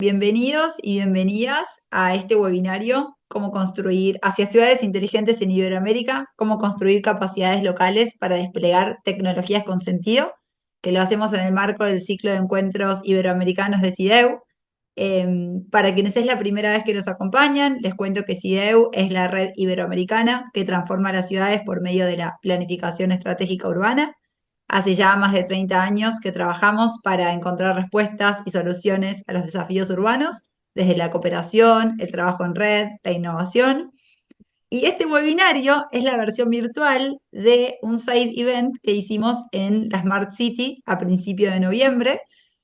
Bienvenidos y bienvenidas a este webinario, cómo construir hacia ciudades inteligentes en Iberoamérica, cómo construir capacidades locales para desplegar tecnologías con sentido, que lo hacemos en el marco del ciclo de encuentros iberoamericanos de CIDEU. Para quienes es la primera vez que nos acompañan, les cuento que CIDEU es la red iberoamericana que transforma las ciudades por medio de la planificación estratégica urbana. Hace ya más de 30 años que trabajamos para encontrar respuestas y soluciones a los desafíos urbanos, desde la cooperación, el trabajo en red, la innovación. Y este webinario es la versión virtual de un side event que hicimos en la Smart City a principios de noviembre,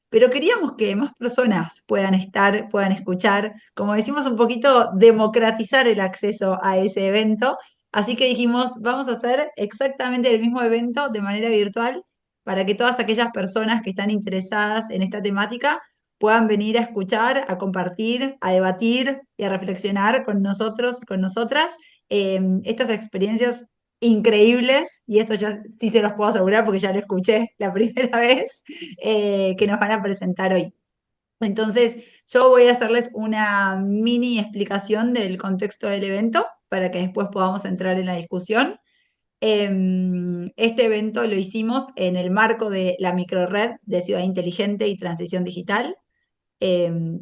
pero queríamos que más personas puedan estar, puedan escuchar, como decimos, un poquito democratizar el acceso a ese evento. Así que dijimos, vamos a hacer exactamente el mismo evento de manera virtual para que todas aquellas personas que están interesadas en esta temática puedan venir a escuchar, a compartir, a debatir y a reflexionar con nosotros, con nosotras, estas experiencias increíbles, y esto ya sí te los puedo asegurar porque ya lo escuché la primera vez, que nos van a presentar hoy. Entonces, yo voy a hacerles una mini explicación del contexto del evento para que después podamos entrar en la discusión. Este evento lo hicimos en el marco de la microred de Ciudad Inteligente y Transición Digital.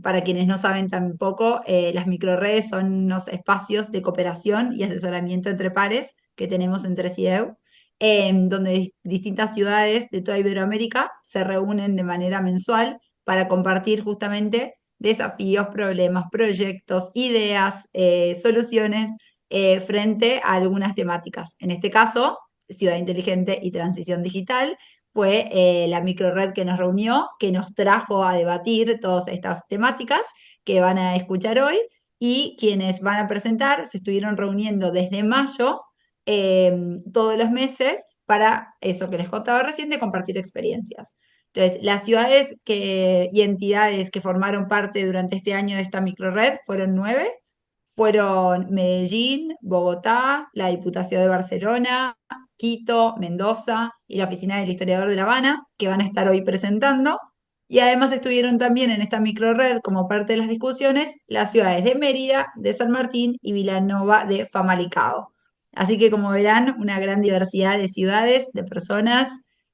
Para quienes no saben tampoco, las microredes son unos espacios de cooperación y asesoramiento entre pares que tenemos entre CIDEU, donde distintas ciudades de toda Iberoamérica se reúnen de manera mensual para compartir justamente desafíos, problemas, proyectos, ideas, soluciones frente a algunas temáticas. En este caso, Ciudad Inteligente y Transición Digital fue la microred que nos reunió, que nos trajo a debatir todas estas temáticas que van a escuchar hoy, y quienes van a presentar se estuvieron reuniendo desde mayo, todos los meses, para eso que les contaba recién, de compartir experiencias. Entonces, las ciudades y entidades que formaron parte durante este año de esta microred fueron 9. Fueron Medellín, Bogotá, la Diputación de Barcelona, Quito, Mendoza y la Oficina del Historiador de La Habana, que van a estar hoy presentando. Y además estuvieron también en esta microred, como parte de las discusiones, las ciudades de Mérida, de San Martín y Vilanova de Famalicao. Así que, como verán, una gran diversidad de ciudades, de personas,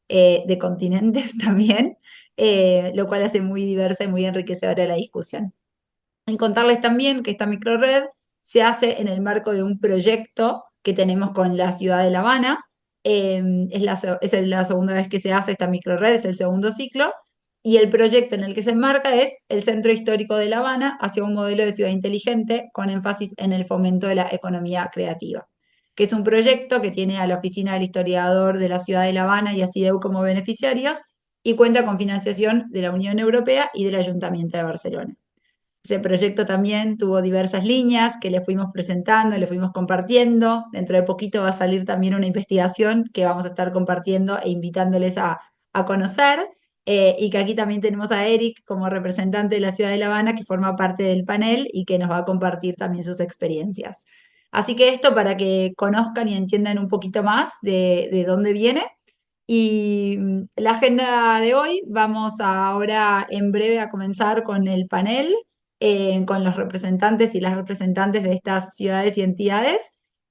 de continentes también, lo cual hace muy diversa y muy enriquecedora la discusión. En contarles también que esta microred se hace en el marco de un proyecto que tenemos con la ciudad de La Habana. Es la segunda vez que se hace esta microred, es el segundo ciclo, y el proyecto en el que se enmarca es el Centro Histórico de La Habana hacia un modelo de ciudad inteligente con énfasis en el fomento de la economía creativa, que es un proyecto que tiene a la Oficina del Historiador de la Ciudad de La Habana y a CIDEU como beneficiarios, y cuenta con financiación de la Unión Europea y del Ayuntamiento de Barcelona. Ese proyecto también tuvo diversas líneas que le fuimos presentando, le fuimos compartiendo. Dentro de poquito va a salir también una investigación que vamos a estar compartiendo e invitándoles a conocer. Y que aquí también tenemos a Eric como representante de la ciudad de La Habana, que forma parte del panel y que nos va a compartir también sus experiencias. Así que esto para que conozcan y entiendan un poquito más de dónde viene. Y la agenda de hoy, vamos ahora en breve a comenzar con el panel, con los representantes y las representantes de estas ciudades y entidades.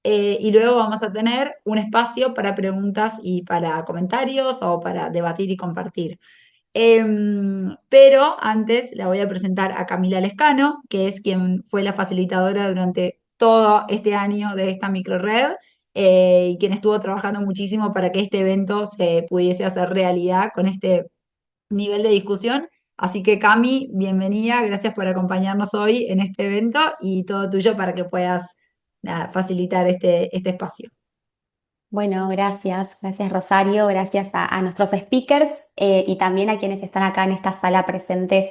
Y luego vamos a tener un espacio para preguntas y para comentarios o para debatir y compartir. Pero antes la voy a presentar a Camila Lescano, que es quien fue la facilitadora durante todo este año de esta microred, y quien estuvo trabajando muchísimo para que este evento se pudiese hacer realidad con este nivel de discusión. Así que Cami, bienvenida, gracias por acompañarnos hoy en este evento y todo tuyo para que puedas, nada, facilitar este espacio. Bueno, gracias Rosario, gracias a nuestros speakers y también a quienes están acá en esta sala presentes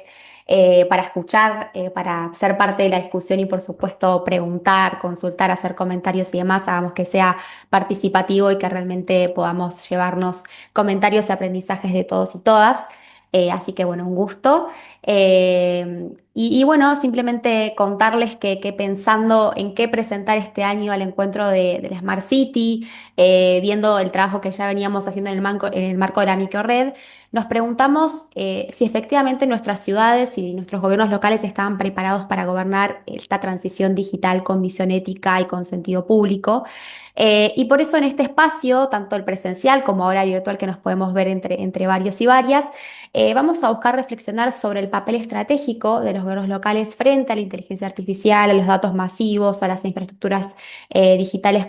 para escuchar, para ser parte de la discusión y por supuesto preguntar, consultar, hacer comentarios y demás. Hagamos que sea participativo y que realmente podamos llevarnos comentarios y aprendizajes de todos y todas. Así que bueno, un gusto. Y bueno, simplemente contarles que pensando en qué presentar este año al encuentro de la Smart City, viendo el trabajo que ya veníamos haciendo en el marco de la microred, nos preguntamos si efectivamente nuestras ciudades y nuestros gobiernos locales estaban preparados para gobernar esta transición digital con visión ética y con sentido público. Y por eso en este espacio, tanto el presencial como ahora virtual que nos podemos ver entre varios y varias, vamos a buscar reflexionar sobre el papel estratégico de los gobiernos locales frente a la inteligencia artificial, a los datos masivos, a las infraestructuras digitales,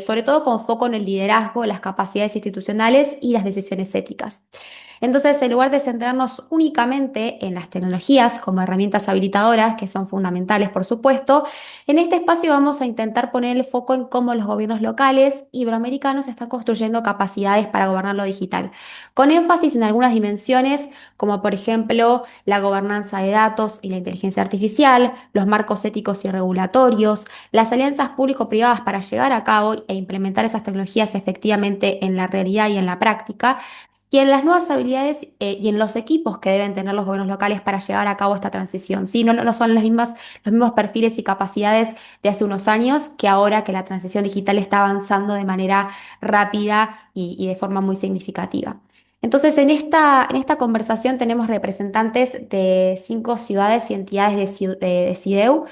sobre todo con foco en el liderazgo, las capacidades institucionales y las decisiones éticas. Entonces, en lugar de centrarnos únicamente en las tecnologías como herramientas habilitadoras, que son fundamentales, por supuesto, en este espacio vamos a intentar poner el foco en cómo los gobiernos locales iberoamericanos están construyendo capacidades para gobernar lo digital, con énfasis en algunas dimensiones, como por ejemplo la gobernanza de datos y la inteligencia artificial, los marcos éticos y regulatorios, las alianzas público-privadas para llevar a cabo e implementar esas tecnologías efectivamente en la realidad y en la práctica, y en las nuevas habilidades y en los equipos que deben tener los gobiernos locales para llevar a cabo esta transición. ¿Sí? No son los mismos perfiles y capacidades de hace unos años que ahora que la transición digital está avanzando de manera rápida y de forma muy significativa. Entonces, en esta conversación tenemos representantes de 5 ciudades y entidades de CIDEU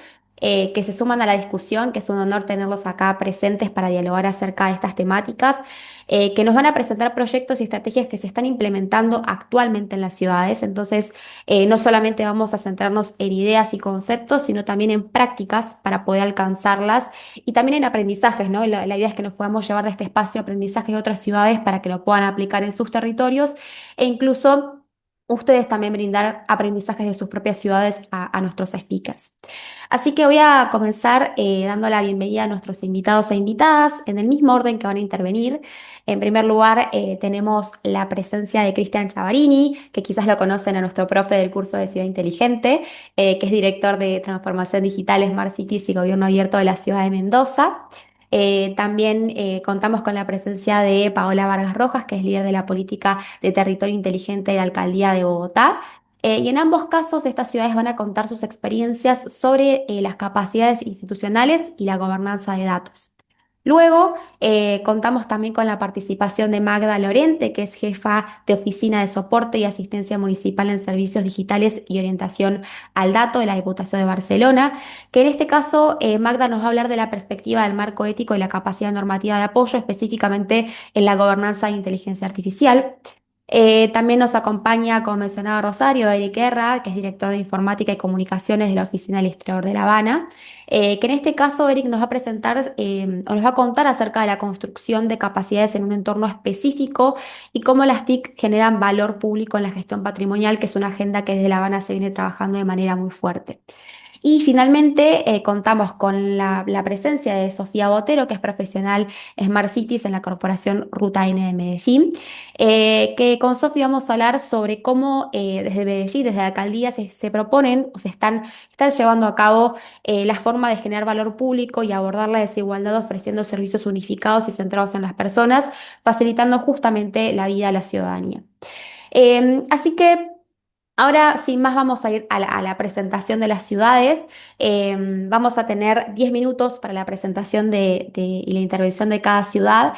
que se suman a la discusión, que es un honor tenerlos acá presentes para dialogar acerca de estas temáticas, que nos van a presentar proyectos y estrategias que se están implementando actualmente en las ciudades. Entonces, no solamente vamos a centrarnos en ideas y conceptos, sino también en prácticas para poder alcanzarlas y también en aprendizajes, ¿no? La idea es que nos podamos llevar de este espacio aprendizajes de otras ciudades para que lo puedan aplicar en sus territorios e incluso ustedes también brindar aprendizajes de sus propias ciudades a nuestros speakers. Así que voy a comenzar dando la bienvenida a nuestros invitados e invitadas en el mismo orden que van a intervenir. En primer lugar, tenemos la presencia de Cristian Chavarini, que quizás lo conocen a nuestro profe del curso de Ciudad Inteligente, que es director de Transformación Digital, Smart Cities y Gobierno Abierto de la ciudad de Mendoza. También contamos con la presencia de Paola Vargas Rojas, que es líder de la política de territorio inteligente de la Alcaldía de Bogotá. Y en ambos casos, estas ciudades van a contar sus experiencias sobre las capacidades institucionales y la gobernanza de datos. Luego, contamos también con la participación de Magda Lorente, que es jefa de Oficina de Soporte y Asistencia Municipal en Servicios Digitales y Orientación al Dato de la Diputación de Barcelona, que en este caso Magda nos va a hablar de la perspectiva del marco ético y la capacidad normativa de apoyo, específicamente en la gobernanza de inteligencia artificial. También nos acompaña, como mencionaba Rosario, Eric Guerra, que es director de Informática y Comunicaciones de la Oficina del Historiador de La Habana, que en este caso Eric nos va a presentar o nos va a contar acerca de la construcción de capacidades en un entorno específico y cómo las TIC generan valor público en la gestión patrimonial, que es una agenda que desde La Habana se viene trabajando de manera muy fuerte. Y finalmente contamos con la presencia de Sofía Botero, que es profesional Smart Cities en la Corporación Ruta N de Medellín, que con Sofía vamos a hablar sobre cómo desde Medellín, desde la alcaldía, se proponen o están llevando a cabo la forma de generar valor público y abordar la desigualdad ofreciendo servicios unificados y centrados en las personas, facilitando justamente la vida de la ciudadanía. Así que ahora, sin más, vamos a ir a la presentación de las ciudades. Vamos a tener 10 minutos para la presentación y la intervención de cada ciudad.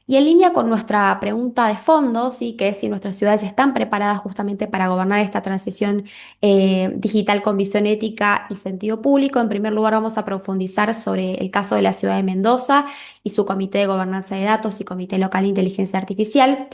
Y en línea con nuestra pregunta de fondo, sí, que es si nuestras ciudades están preparadas justamente para gobernar esta transición digital con visión ética y sentido público, en primer lugar vamos a profundizar sobre el caso de la ciudad de Mendoza y su Comité de Gobernanza de Datos y Comité Local de Inteligencia Artificial.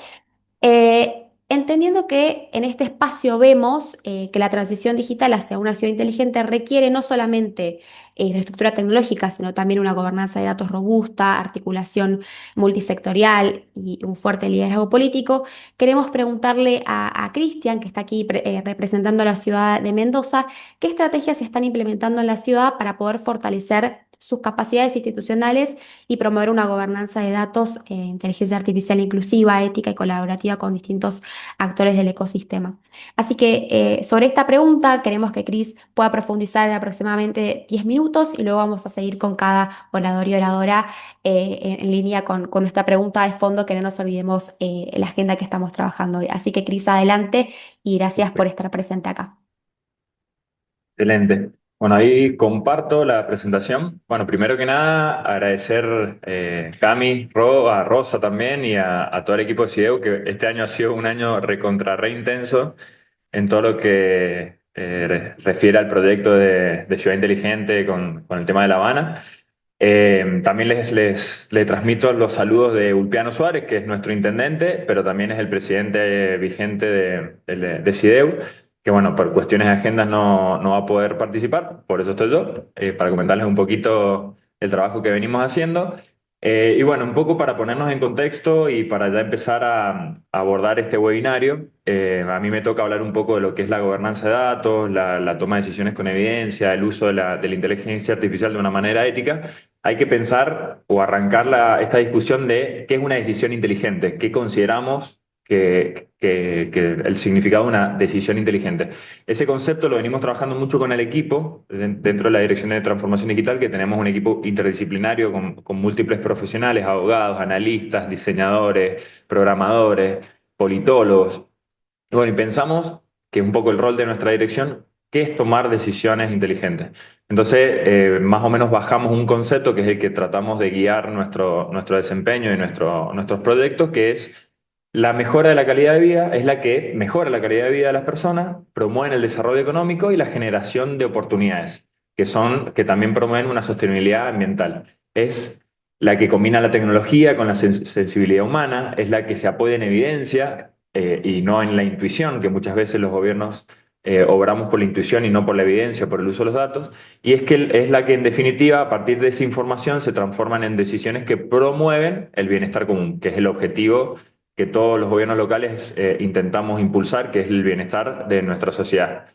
Entendiendo que en este espacio vemos que la transición digital hacia una ciudad inteligente requiere no solamente infraestructura tecnológica, sino también una gobernanza de datos robusta, articulación multisectorial y un fuerte liderazgo político, queremos preguntarle a Cristian, que está aquí representando a la ciudad de Mendoza, qué estrategias se están implementando en la ciudad para poder fortalecer sus capacidades institucionales y promover una gobernanza de datos, inteligencia artificial inclusiva, ética y colaborativa con distintos actores del ecosistema. Así que sobre esta pregunta queremos que Cris pueda profundizar en aproximadamente 10 minutos y luego vamos a seguir con cada orador y oradora en línea con nuestra pregunta de fondo, que no nos olvidemos la agenda que estamos trabajando hoy. Así que Cris, adelante y gracias por estar presente acá. Excelente. Bueno, ahí comparto la presentación. Bueno, primero que nada, agradecer Cami, a Rosa también y a todo el equipo de CIDEU, que este año ha sido un año recontra re intenso en todo lo que refiere al proyecto de Ciudad Inteligente con el tema de La Habana. También le transmito los saludos de Ulpiano Suárez, que es nuestro intendente, pero también es el presidente vigente de CIDEU, que bueno, por cuestiones de agendas no va a poder participar, por eso estoy yo, para comentarles un poquito el trabajo que venimos haciendo. Y bueno, un poco para ponernos en contexto y para ya empezar a abordar este webinario, a mí me toca hablar un poco de lo que es la gobernanza de datos, la toma de decisiones con evidencia, el uso de la inteligencia artificial de una manera ética. Hay que pensar o arrancar esta discusión de qué es una decisión inteligente, qué consideramos que el significado de una decisión inteligente. Ese concepto lo venimos trabajando mucho con el equipo, dentro de la Dirección de Transformación Digital, que tenemos un equipo interdisciplinario con múltiples profesionales, abogados, analistas, diseñadores, programadores, politólogos. Y bueno, y pensamos que un poco el rol de nuestra dirección, que es tomar decisiones inteligentes. Entonces, más o menos bajamos un concepto que es el que tratamos de guiar nuestro desempeño y nuestros proyectos, que es la mejora de la calidad de vida, es la que mejora la calidad de vida de las personas, promueve el desarrollo económico y la generación de oportunidades, que también promueven una sostenibilidad ambiental. Es la que combina la tecnología con la sensibilidad humana, es la que se apoya en evidencia y no en la intuición, que muchas veces los gobiernos obramos por la intuición y no por la evidencia, por el uso de los datos, y es que es la que en definitiva, a partir de esa información, se transforman en decisiones que promueven el bienestar común, que es el objetivo que todos los gobiernos locales intentamos impulsar, que es el bienestar de nuestra sociedad.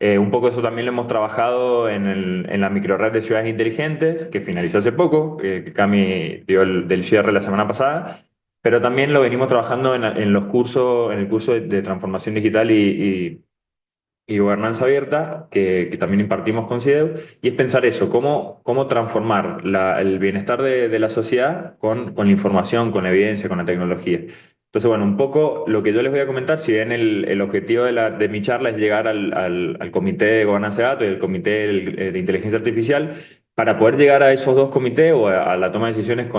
Un poco eso también lo hemos trabajado en la microred de ciudades inteligentes, que finalizó hace poco, que Cami dio del cierre la semana pasada, pero también lo venimos trabajando en los cursos, en el curso de transformación digital y gobernanza abierta, que también impartimos con CIDEU, y es pensar eso, cómo transformar el bienestar de la sociedad con la información, con la evidencia, con la tecnología. Entonces, bueno, un poco lo que yo les voy a comentar, si bien el objetivo de mi charla es llegar al Comité de Gobernanza de Datos y el Comité de Inteligencia Artificial, para poder llegar a esos dos comités o a la toma de decisiones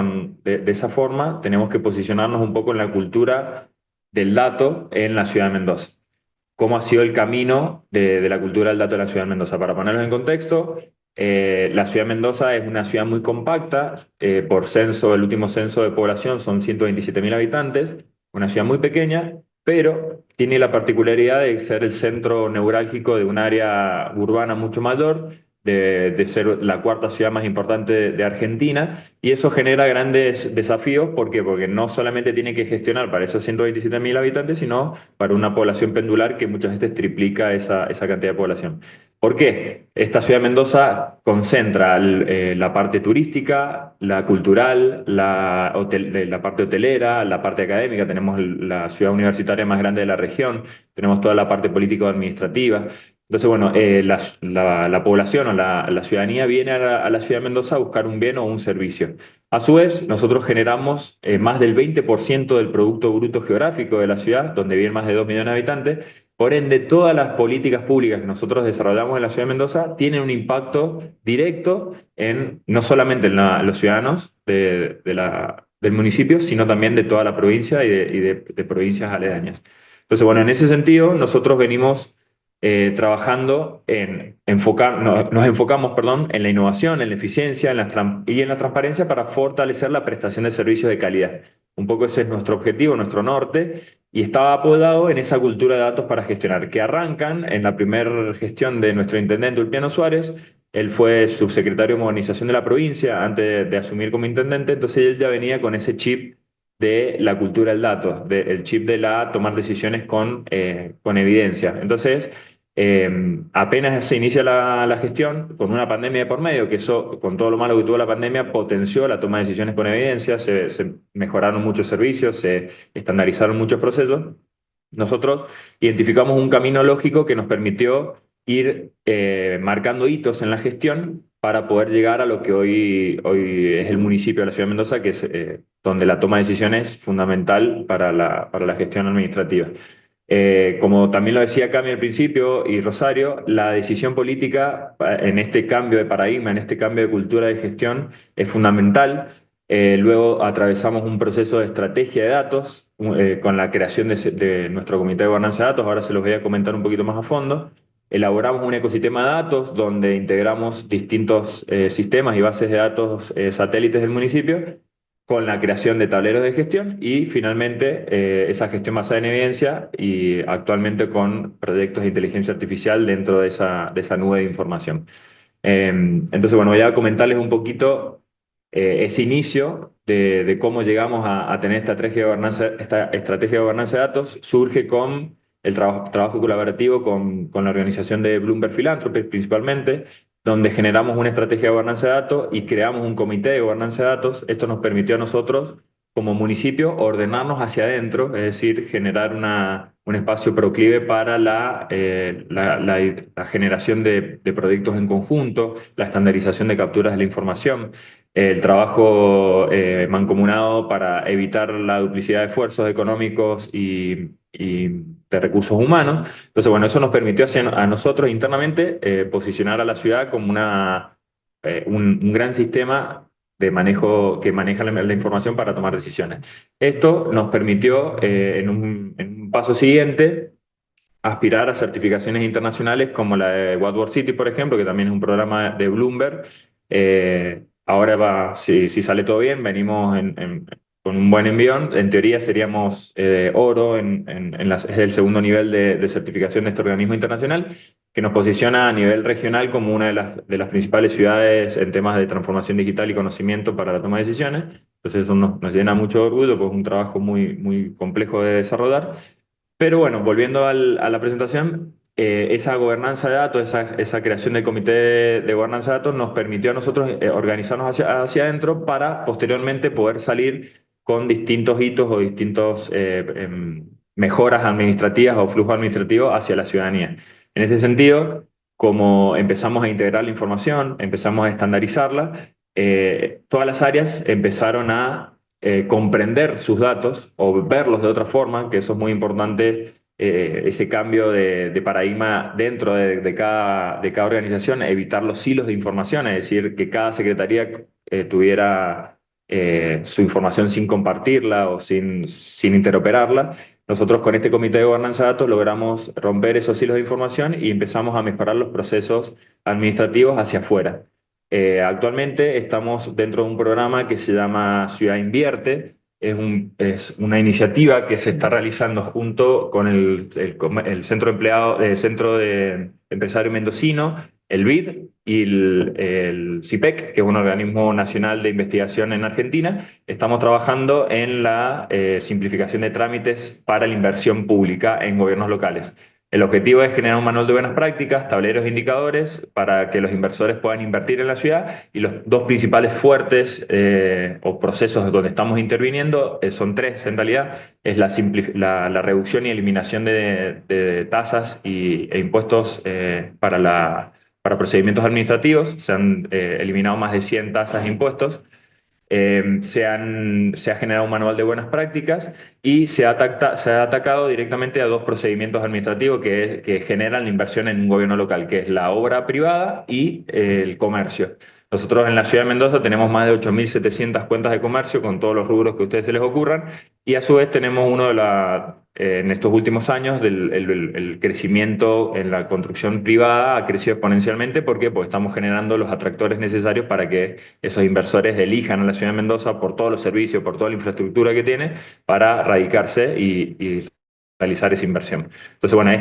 de esa forma, tenemos que posicionarnos un poco en la cultura del dato en la ciudad de Mendoza. Cómo ha sido el camino de la cultura del dato en la ciudad de Mendoza. Para ponerlos en contexto, la ciudad de Mendoza es una ciudad muy compacta, por censo, el último censo de población son 127.000 habitantes, una ciudad muy pequeña, pero tiene la particularidad de ser el centro neurálgico de un área urbana mucho mayor, de ser la cuarta ciudad más importante de Argentina, y eso genera grandes desafíos. ¿Por qué? Porque no solamente tiene que gestionar para esos 127.000 habitantes, sino para una población pendular que muchas veces triplica esa cantidad de población. ¿Por qué? Esta ciudad de Mendoza concentra la parte turística, la cultural, la parte hotelera, la parte académica. Tenemos la ciudad universitaria más grande de la región, tenemos toda la parte político-administrativa. Entonces, bueno, la población o la ciudadanía viene a la ciudad de Mendoza a buscar un bien o un servicio. A su vez, nosotros generamos más del 20% del Producto Bruto Geográfico de la ciudad, donde viven más de 2 millones de habitantes. Por ende, todas las políticas públicas que nosotros desarrollamos en la ciudad de Mendoza tienen un impacto directo no solamente en los ciudadanos del municipio, sino también de toda la provincia y de provincias aledañas. Entonces, bueno, en ese sentido, nosotros venimos trabajando nos enfocamos, perdón, en la innovación, en la eficiencia y en la transparencia para fortalecer la prestación de servicios de calidad. Un poco ese es nuestro objetivo, nuestro norte, y estaba apoyado en esa cultura de datos para gestionar, que arrancan en la primera gestión de nuestro intendente Ulpiano Suárez. Él fue subsecretario de Modernización de la provincia antes de asumir como intendente, entonces él ya venía con ese chip de la cultura del dato, el chip de tomar decisiones con evidencia. Entonces, apenas se inicia la gestión, con una pandemia de por medio, que eso, con todo lo malo que tuvo la pandemia, potenció la toma de decisiones con evidencia, se mejoraron muchos servicios, se estandarizaron muchos procesos. Nosotros identificamos un camino lógico que nos permitió ir marcando hitos en la gestión para poder llegar a lo que hoy es el municipio de la ciudad de Mendoza, que es donde la toma de decisiones es fundamental para la gestión administrativa. Como también lo decía Cami al principio y Rosario, la decisión política en este cambio de paradigma, en este cambio de cultura de gestión, es fundamental. Luego atravesamos un proceso de estrategia de datos con la creación de nuestro comité de gobernanza de datos. Ahora se los voy a comentar un poquito más a fondo. Elaboramos un ecosistema de datos donde integramos distintos sistemas y bases de datos satélites del municipio con la creación de tableros de gestión y finalmente esa gestión basada en evidencia y actualmente con proyectos de inteligencia artificial dentro de esa nube de información. Entonces, bueno, voy a comentarles un poquito ese inicio de cómo llegamos a tener esta estrategia de gobernanza de datos. Surge con el trabajo colaborativo con la organización de Bloomberg Philanthropies principalmente, donde generamos una estrategia de gobernanza de datos y creamos un comité de gobernanza de datos. Esto nos permitió a nosotros, como municipio, ordenarnos hacia adentro, es decir, generar un espacio proclive para la generación de proyectos en conjunto, la estandarización de capturas de la información, el trabajo mancomunado para evitar la duplicidad de esfuerzos económicos y de recursos humanos. Entonces, bueno, eso nos permitió a nosotros internamente posicionar a la ciudad como un gran sistema de manejo que maneja la información para tomar decisiones. Esto nos permitió, en un paso siguiente, aspirar a certificaciones internacionales como la de Wadsworth City, por ejemplo, que también es un programa de Bloomberg. Ahora si sale todo bien, venimos con un buen envión. En teoría seríamos oro es el segundo nivel de certificación de este organismo internacional, que nos posiciona a nivel regional como una de las principales ciudades en temas de transformación digital y conocimiento para la toma de decisiones. Entonces eso nos llena mucho de orgullo, pues es un trabajo muy, muy complejo de desarrollar. Pero bueno, volviendo a la presentación, esa gobernanza de datos, esa creación del comité de gobernanza de datos nos permitió a nosotros organizarnos hacia adentro para posteriormente poder salir con distintos hitos o distintos mejoras administrativas o flujo administrativo hacia la ciudadanía. En ese sentido, como empezamos a integrar la información, empezamos a estandarizarla, todas las áreas empezaron a comprender sus datos o verlos de otra forma, que eso es muy importante, ese cambio de paradigma dentro de cada organización, evitar los silos de información, es decir, que cada secretaría tuviera su información sin compartirla o sin interoperarla. Nosotros con este comité de gobernanza de datos logramos romper esos hilos de información y empezamos a mejorar los procesos administrativos hacia afuera. Actualmente estamos dentro de un programa que se llama Ciudad Invierte. Es una iniciativa que se está realizando junto con el Centro de Empresario Mendocino, el BID y el CIPEC, que es un organismo nacional de investigación en Argentina. Estamos trabajando en la simplificación de trámites para la inversión pública en gobiernos locales. El objetivo es generar un manual de buenas prácticas, tableros e indicadores para que los inversores puedan invertir en la ciudad, y los dos principales fuertes o procesos donde estamos interviniendo son tres en realidad. Es la reducción y eliminación de tasas e impuestos para procedimientos administrativos. Se han eliminado más de 100 tasas e impuestos. Se ha generado un manual de buenas prácticas y se ha atacado directamente a dos procedimientos administrativos que generan la inversión en un gobierno local, que es la obra privada y el comercio. Nosotros en la ciudad de Mendoza tenemos más de 8.700 cuentas de comercio con todos los rubros que a ustedes se les ocurran, y a su vez tenemos en estos últimos años el crecimiento en la construcción privada ha crecido exponencialmente. ¿Por qué? Porque estamos generando los atractores necesarios para que esos inversores elijan a la ciudad de Mendoza por todos los servicios, por toda la infraestructura que tiene, para radicarse y realizar esa inversión. Entonces, bueno,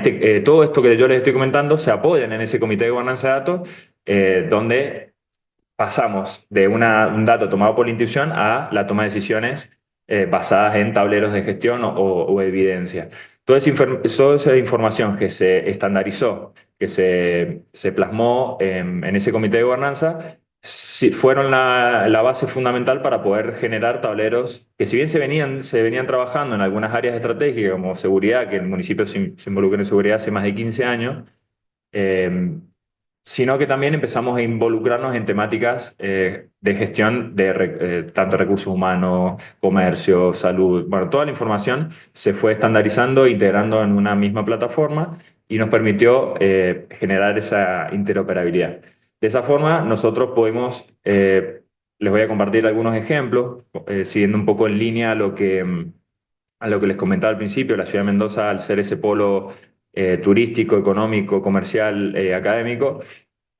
todo esto que yo les estoy comentando se apoyan en ese comité de gobernanza de datos, donde pasamos de un dato tomado por la institución a la toma de decisiones basadas en tableros de gestión o evidencia. Toda esa información que se estandarizó, que se plasmó en ese comité de gobernanza, sí, fueron la base fundamental para poder generar tableros que, si bien se venían trabajando en algunas áreas estratégicas como seguridad, que el municipio se involucra en seguridad hace más de 15 años, sino que también empezamos a involucrarnos en temáticas de gestión de tanto recursos humanos, comercio, salud. Bueno, toda la información se fue estandarizando, integrando en una misma plataforma y nos permitió generar esa interoperabilidad. De esa forma, nosotros podemos, les voy a compartir algunos ejemplos, siguiendo un poco en línea a lo que les comentaba al principio. La ciudad de Mendoza, al ser ese polo turístico, económico, comercial, académico,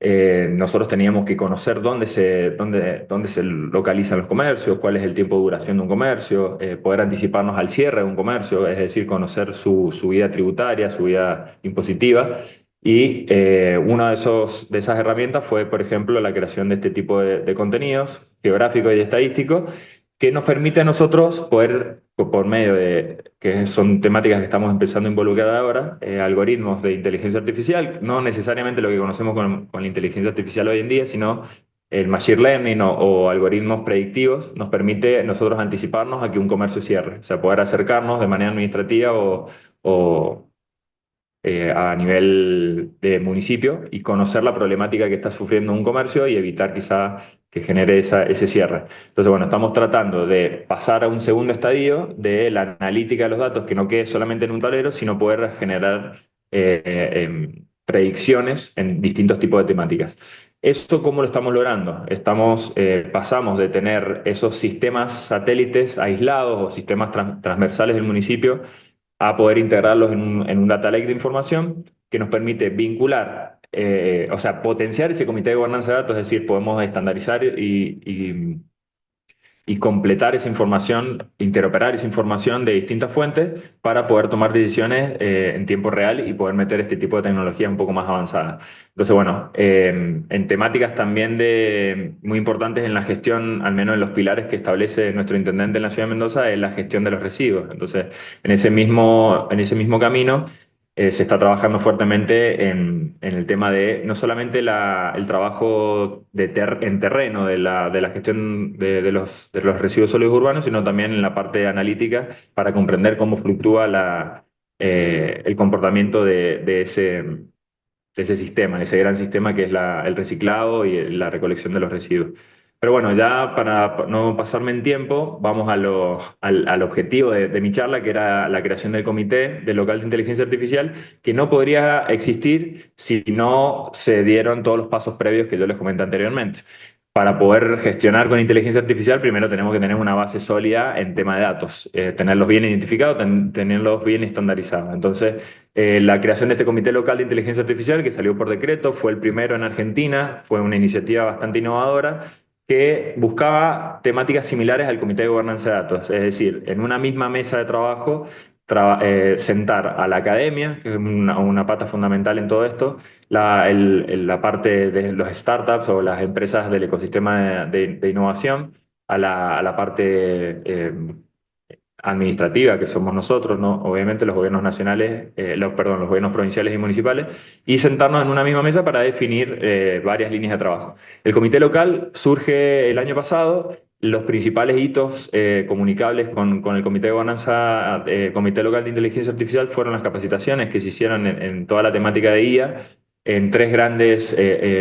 nosotros teníamos que conocer dónde se localizan los comercios, cuál es el tiempo de duración de un comercio, poder anticiparnos al cierre de un comercio, es decir, conocer su vida tributaria, su vida impositiva. Y una de esas herramientas fue, por ejemplo, la creación de este tipo de contenidos geográficos y estadísticos que nos permite a nosotros poder, por medio de, que son temáticas que estamos empezando a involucrar ahora, algoritmos de inteligencia artificial, no necesariamente lo que conocemos con la inteligencia artificial hoy en día, sino el machine learning o algoritmos predictivos, nos permite nosotros anticiparnos a que un comercio cierre, o sea, poder acercarnos de manera administrativa o a nivel de municipio y conocer la problemática que está sufriendo un comercio y evitar quizá que genere ese cierre. Entonces, bueno, estamos tratando de pasar a un segundo estadio de la analítica de los datos, que no quede solamente en un tablero, sino poder generar predicciones en distintos tipos de temáticas. ¿Eso cómo lo estamos logrando? Pasamos de tener esos sistemas satélites aislados o sistemas transversales del municipio a poder integrarlos en un data lake de información que nos permite vincular, o sea, potenciar ese comité de gobernanza de datos, es decir, podemos estandarizar y completar esa información, interoperar esa información de distintas fuentes para poder tomar decisiones en tiempo real y poder meter este tipo de tecnología un poco más avanzada. Entonces, bueno, en temáticas también muy importantes en la gestión, al menos en los pilares que establece nuestro intendente en la ciudad de Mendoza, es la gestión de los residuos. Entonces, en ese mismo camino se está trabajando fuertemente en el tema de no solamente el trabajo en terreno de la gestión de los residuos sólidos urbanos, sino también en la parte analítica para comprender cómo fluctúa el comportamiento de ese sistema, ese gran sistema que es el reciclado y la recolección de los residuos. Pero bueno, ya para no pasarme en tiempo, vamos al objetivo de mi charla, que era la creación del Comité del Local de Inteligencia Artificial, que no podría existir si no se dieron todos los pasos previos que yo les comenté anteriormente. Para poder gestionar con inteligencia artificial, primero tenemos que tener una base sólida en tema de datos, tenerlos bien identificados, tenerlos bien estandarizados. Entonces, la creación de este Comité Local de Inteligencia Artificial, que salió por decreto, fue el primero en Argentina, fue una iniciativa bastante innovadora que buscaba temáticas similares al Comité de Gobernanza de Datos, es decir, en una misma mesa de trabajo sentar a la academia, que es una pata fundamental en todo esto, la parte de los startups o las empresas del ecosistema de innovación, a la parte administrativa, que somos nosotros, ¿no? Obviamente los gobiernos nacionales, perdón, los gobiernos provinciales y municipales, y sentarnos en una misma mesa para definir varias líneas de trabajo. El comité local surge el año pasado. Los principales hitos comunicables con el Comité de Gobernanza, Comité Local de Inteligencia Artificial, fueron las capacitaciones que se hicieron en toda la temática de IA, en tres grandes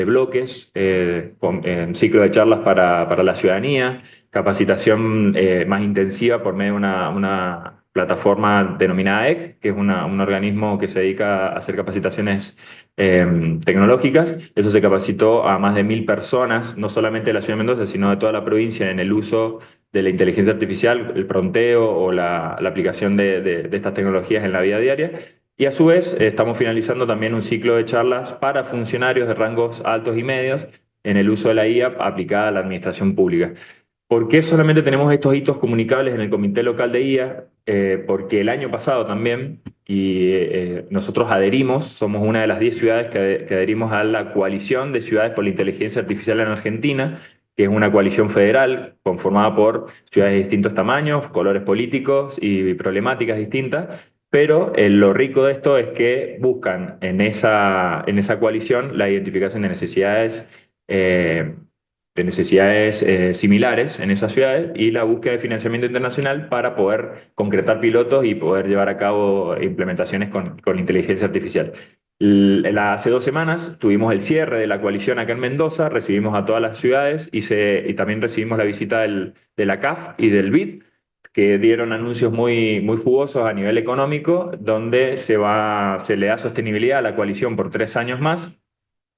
bloques, en ciclo de charlas para la ciudadanía, capacitación más intensiva por medio de una plataforma denominada EC, que es un organismo que se dedica a hacer capacitaciones tecnológicas. Eso se capacitó a más de 1.000 personas, no solamente de la ciudad de Mendoza, sino de toda la provincia, en el uso de la inteligencia artificial, el pronteo o la aplicación de estas tecnologías en la vida diaria. Y a su vez, estamos finalizando también un ciclo de charlas para funcionarios de rangos altos y medios en el uso de la IA aplicada a la administración pública. ¿Por qué solamente tenemos estos hitos comunicables en el Comité Local de IA? Porque el año pasado también, nosotros somos una de las 10 ciudades que adherimos a la Coalición de Ciudades por la Inteligencia Artificial en Argentina, que es una coalición federal conformada por ciudades de distintos tamaños, colores políticos y problemáticas distintas. Pero lo rico de esto es que buscan en esa coalición la identificación de necesidades similares en esas ciudades y la búsqueda de financiamiento internacional para poder concretar pilotos y poder llevar a cabo implementaciones con inteligencia artificial. Hace 2 semanas tuvimos el cierre de la coalición acá en Mendoza, recibimos a todas las ciudades y también recibimos la visita de la CAF y del BID, que dieron anuncios muy jugosos a nivel económico, donde se le da sostenibilidad a la coalición por 3 años más,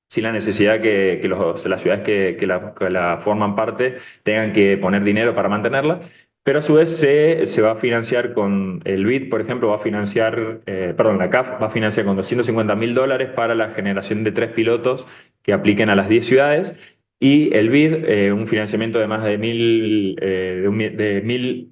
sin la necesidad las ciudades que la forman parte tengan que poner dinero para mantenerla. Pero a su vez se va a financiar con el BID, por ejemplo, va a financiar, perdón, la CAF va a financiar con $250.000 para la generación de 3 pilotos que apliquen a las 10 ciudades. Y el BID, un financiamiento de más de $1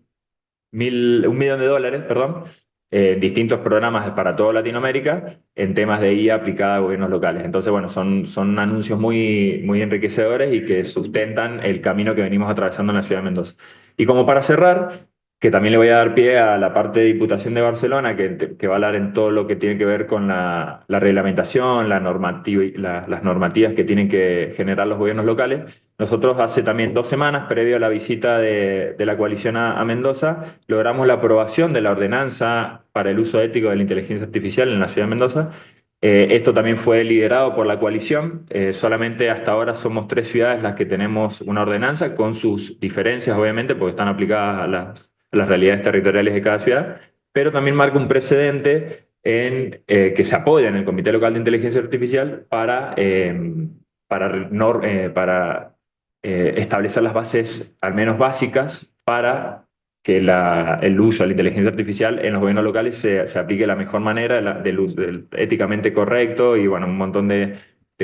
millón, perdón, distintos programas para toda Latinoamérica en temas de IA aplicada a gobiernos locales. Entonces, bueno, son anuncios muy enriquecedores y que sustentan el camino que venimos atravesando en la ciudad de Mendoza. Y como para cerrar, que también le voy a dar pie a la parte de Diputación de Barcelona, que va a hablar en todo lo que tiene que ver con la reglamentación, las normativas que tienen que generar los gobiernos locales. Nosotros hace también 2 semanas, previo a la visita de la coalición a Mendoza, logramos la aprobación de la ordenanza para el uso ético de la inteligencia artificial en la ciudad de Mendoza. Esto también fue liderado por la coalición. Solamente hasta ahora somos 3 ciudades las que tenemos una ordenanza, con sus diferencias, obviamente, porque están aplicadas a las realidades territoriales de cada ciudad, pero también marca un precedente en que se apoya en el Comité Local de Inteligencia Artificial para establecer las bases, al menos básicas, para que el uso de la inteligencia artificial en los gobiernos locales se aplique de la mejor manera, del éticamente correcto y bueno, un montón de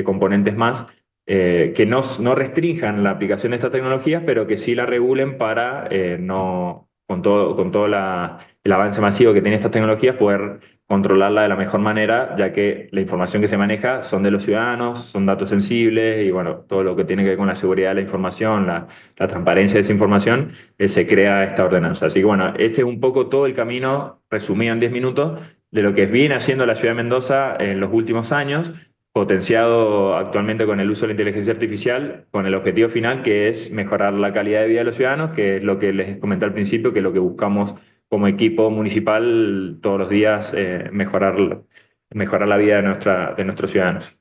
componentes más que no restrinjan la aplicación de estas tecnologías, pero que sí la regulen para no, con todo el avance masivo que tienen estas tecnologías, poder controlarla de la mejor manera, ya que la información que se maneja son de los ciudadanos, son datos sensibles y bueno, todo lo que tiene que ver con la seguridad de la información, la transparencia de esa información, se crea esta ordenanza. Así que bueno, este es un poco todo el camino resumido en 10 minutos de lo que viene haciendo la ciudad de Mendoza en los últimos años, potenciado actualmente con el uso de la inteligencia artificial, con el objetivo final que es mejorar la calidad de vida de los ciudadanos, que es lo que les comenté al principio, que es lo que buscamos como equipo municipal todos los días, mejorar la vida de nuestros ciudadanos.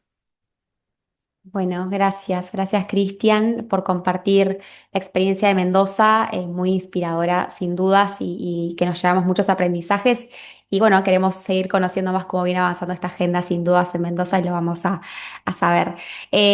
Bueno, gracias Cristian por compartir la experiencia de Mendoza, muy inspiradora sin dudas y que nos llevamos muchos aprendizajes y bueno, queremos seguir conociendo más cómo viene avanzando esta agenda sin dudas en Mendoza y lo vamos a saber.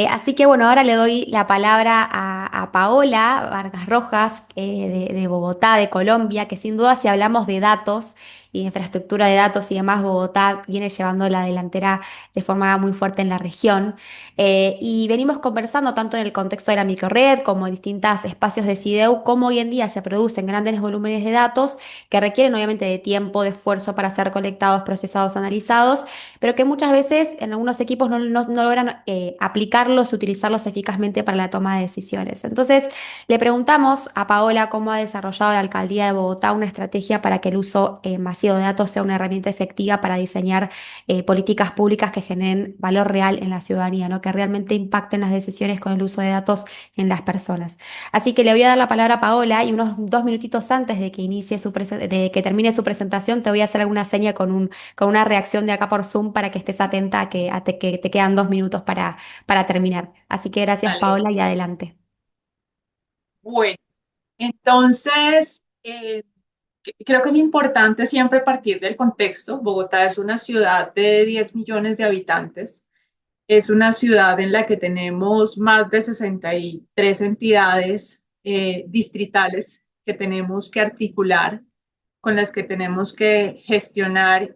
Así que bueno, ahora le doy la palabra a Paola Vargas Rojas, de Bogotá, de Colombia, que sin duda si hablamos de datos y de infraestructura de datos y demás, Bogotá viene llevando la delantera de forma muy fuerte en la región. Y venimos conversando tanto en el contexto de la microred como en distintos espacios de CIDEU, cómo hoy en día se producen grandes volúmenes de datos que requieren obviamente de tiempo, de esfuerzo para ser colectados, procesados, analizados, pero que muchas veces en algunos equipos no logran aplicarlos, utilizarlos eficazmente para la toma de decisiones. Entonces, le preguntamos a Paola cómo ha desarrollado la Alcaldía de Bogotá una estrategia para que el uso masivo de datos sea una herramienta efectiva para diseñar políticas públicas que generen valor real en la ciudadanía, ¿no? Que realmente impacten las decisiones con el uso de datos en las personas. Así que le voy a dar la palabra a Paola y unos 2 minutitos antes de que de que termine su presentación, te voy a hacer alguna seña con una reacción de acá por Zoom para que estés atenta que te quedan 2 minutos para terminar. Así que gracias, Vale. Paola, y adelante. Bueno, entonces, creo que es importante siempre partir del contexto. Bogotá es una ciudad de 10 millones de habitantes. Es una ciudad en la que tenemos más de 63 entidades distritales que tenemos que articular, con las que tenemos que gestionar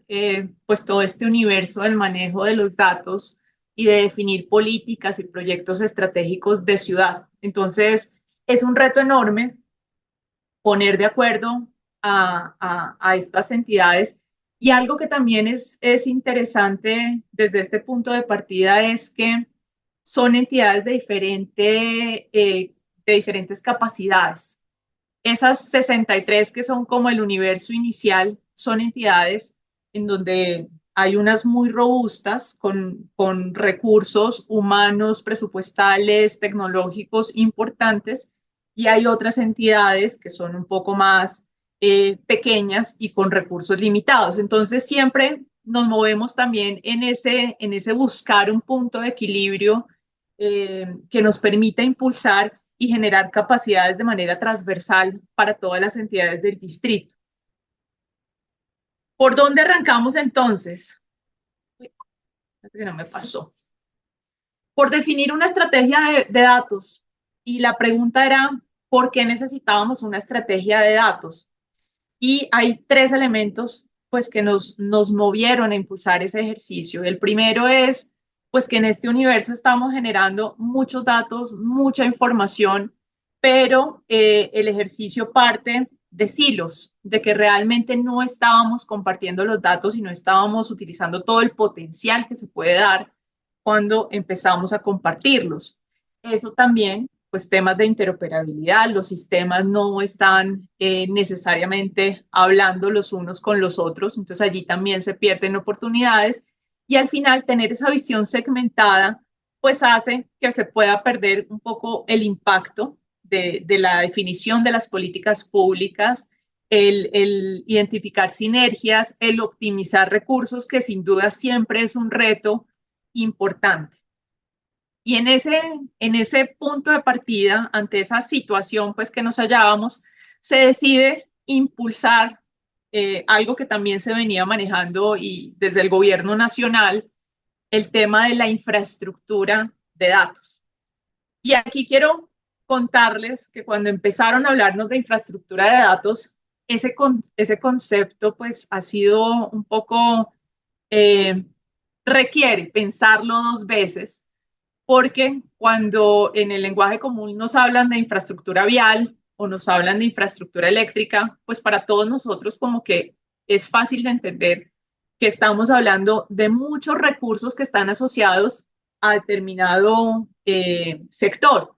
pues todo este universo del manejo de los datos y de definir políticas y proyectos estratégicos de ciudad. Entonces, es un reto enorme poner de acuerdo a estas entidades. Y algo que también es interesante desde este punto de partida es que son entidades de diferentes capacidades. Esas 63 que son como el universo inicial son entidades en donde hay unas muy robustas con recursos humanos, presupuestales, tecnológicos importantes, y hay otras entidades que son un poco más pequeñas y con recursos limitados. Entonces siempre nos movemos también en ese buscar un punto de equilibrio que nos permita impulsar y generar capacidades de manera transversal para todas las entidades del distrito. ¿Por dónde arrancamos entonces? Que no me pasó. Por definir una estrategia de datos. Y la pregunta era, ¿por qué necesitábamos una estrategia de datos? Y hay tres elementos pues que nos movieron a impulsar ese ejercicio. El primero es pues que en este universo estamos generando muchos datos, mucha información, pero el ejercicio parte de silos, de que realmente no estábamos compartiendo los datos y no estábamos utilizando todo el potencial que se puede dar cuando empezamos a compartirlos. Eso también pues temas de interoperabilidad, los sistemas no están necesariamente hablando los unos con los otros, entonces allí también se pierden oportunidades y al final tener esa visión segmentada pues hace que se pueda perder un poco el impacto de la definición de las políticas públicas, el identificar sinergias, el optimizar recursos, que sin duda siempre es un reto importante. Y en ese punto de partida, ante esa situación pues, que nos hallábamos, se decide impulsar algo que también se venía manejando y desde el gobierno nacional, el tema de la infraestructura de datos. Y aquí quiero contarles que cuando empezaron a hablarnos de infraestructura de datos, ese concepto pues ha sido un poco, requiere pensarlo dos veces porque cuando en el lenguaje común nos hablan de infraestructura vial o nos hablan de infraestructura eléctrica, pues para todos nosotros como que es fácil de entender que estamos hablando de muchos recursos que están asociados a determinado sector.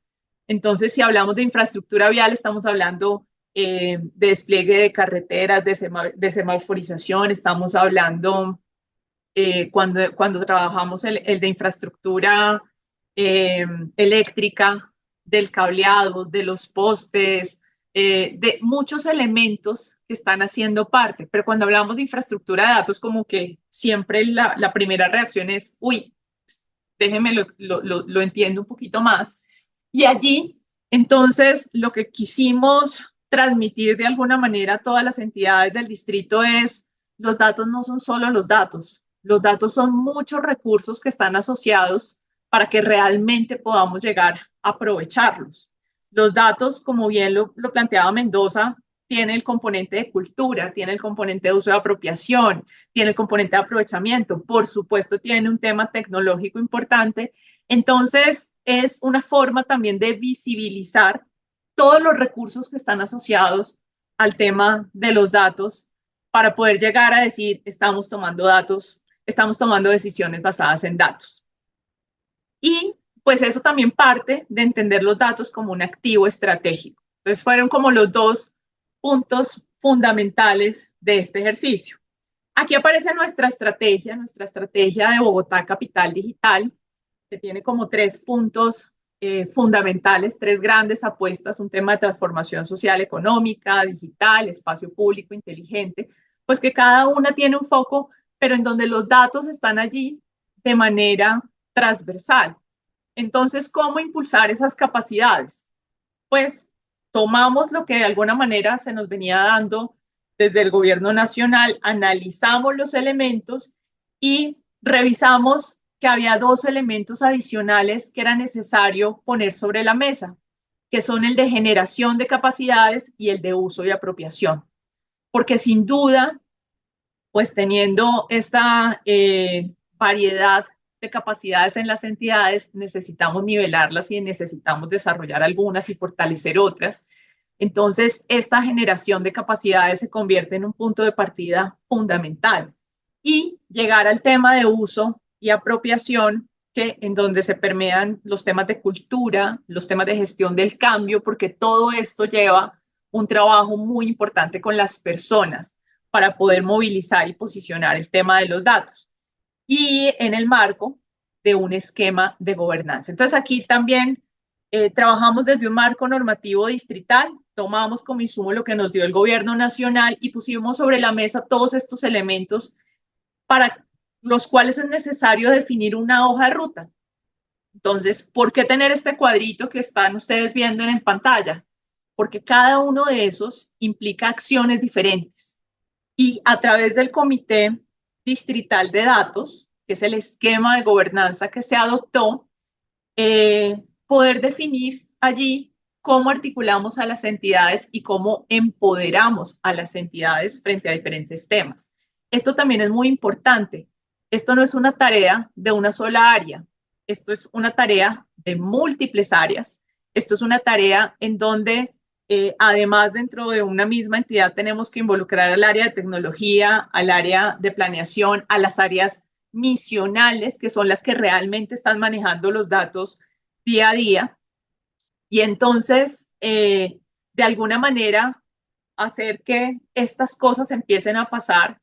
Entonces, si hablamos de infraestructura vial, estamos hablando de despliegue de carreteras, de semaforización, estamos hablando cuando trabajamos el de infraestructura eléctrica, del cableado, de los postes, de muchos elementos que están haciendo parte. Pero cuando hablamos de infraestructura de datos, como que siempre la primera reacción es, uy, déjeme lo entiendo un poquito más. Y allí, entonces, lo que quisimos transmitir de alguna manera a todas las entidades del distrito es, los datos no son solo los datos son muchos recursos que están asociados para que realmente podamos llegar a aprovecharlos. Los datos, como bien lo planteaba Mendoza, tiene el componente de cultura, tiene el componente de uso de apropiación, tiene el componente de aprovechamiento, por supuesto tiene un tema tecnológico importante. Entonces, es una forma también de visibilizar todos los recursos que están asociados al tema de los datos para poder llegar a decir, estamos tomando datos, estamos tomando decisiones basadas en datos. Y pues eso también parte de entender los datos como un activo estratégico. Entonces fueron como los dos puntos fundamentales de este ejercicio. Aquí aparece nuestra estrategia de Bogotá Capital Digital, que tiene como tres puntos fundamentales, tres grandes apuestas, un tema de transformación social, económica, digital, espacio público, inteligente, pues que cada una tiene un foco, pero en donde los datos están allí de manera transversal. Entonces, ¿cómo impulsar esas capacidades? Pues tomamos lo que de alguna manera se nos venía dando desde el gobierno nacional, analizamos los elementos y revisamos que había dos elementos adicionales que era necesario poner sobre la mesa, que son el de generación de capacidades y el de uso y apropiación. Porque sin duda, pues teniendo esta variedad de capacidades en las entidades, necesitamos nivelarlas y necesitamos desarrollar algunas y fortalecer otras. Entonces, esta generación de capacidades se convierte en un punto de partida fundamental. Y llegar al tema de uso y apropiación, que en donde se permean los temas de cultura, los temas de gestión del cambio, porque todo esto lleva un trabajo muy importante con las personas para poder movilizar y posicionar el tema de los datos y en el marco de un esquema de gobernanza. Entonces aquí también trabajamos desde un marco normativo distrital, tomamos como insumo lo que nos dio el gobierno nacional y pusimos sobre la mesa todos estos elementos para los cuales es necesario definir una hoja de ruta. Entonces, ¿por qué tener este cuadrito que están ustedes viendo en pantalla? Porque cada uno de esos implica acciones diferentes. Y a través del Comité Distrital de Datos, que es el esquema de gobernanza que se adoptó, poder definir allí cómo articulamos a las entidades y cómo empoderamos a las entidades frente a diferentes temas. Esto también es muy importante. Esto no es una tarea de una sola área. Esto es una tarea de múltiples áreas. Esto es una tarea en donde, además, dentro de una misma entidad tenemos que involucrar al área de tecnología, al área de planeación, a las áreas misionales, que son las que realmente están manejando los datos día a día. Y entonces, de alguna manera, hacer que estas cosas empiecen a pasar.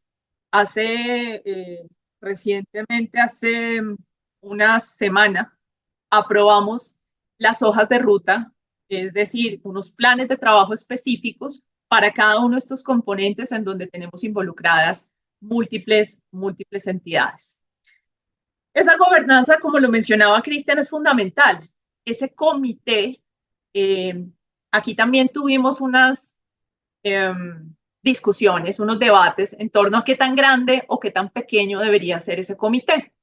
Recientemente, hace una semana, aprobamos las hojas de ruta, es decir, unos planes de trabajo específicos para cada uno de estos componentes en donde tenemos involucradas múltiples entidades. Esa gobernanza, como lo mencionaba Cristian, es fundamental. Ese comité, aquí también tuvimos unas discusiones, unos debates en torno a qué tan grande o qué tan pequeño debería ser ese comité.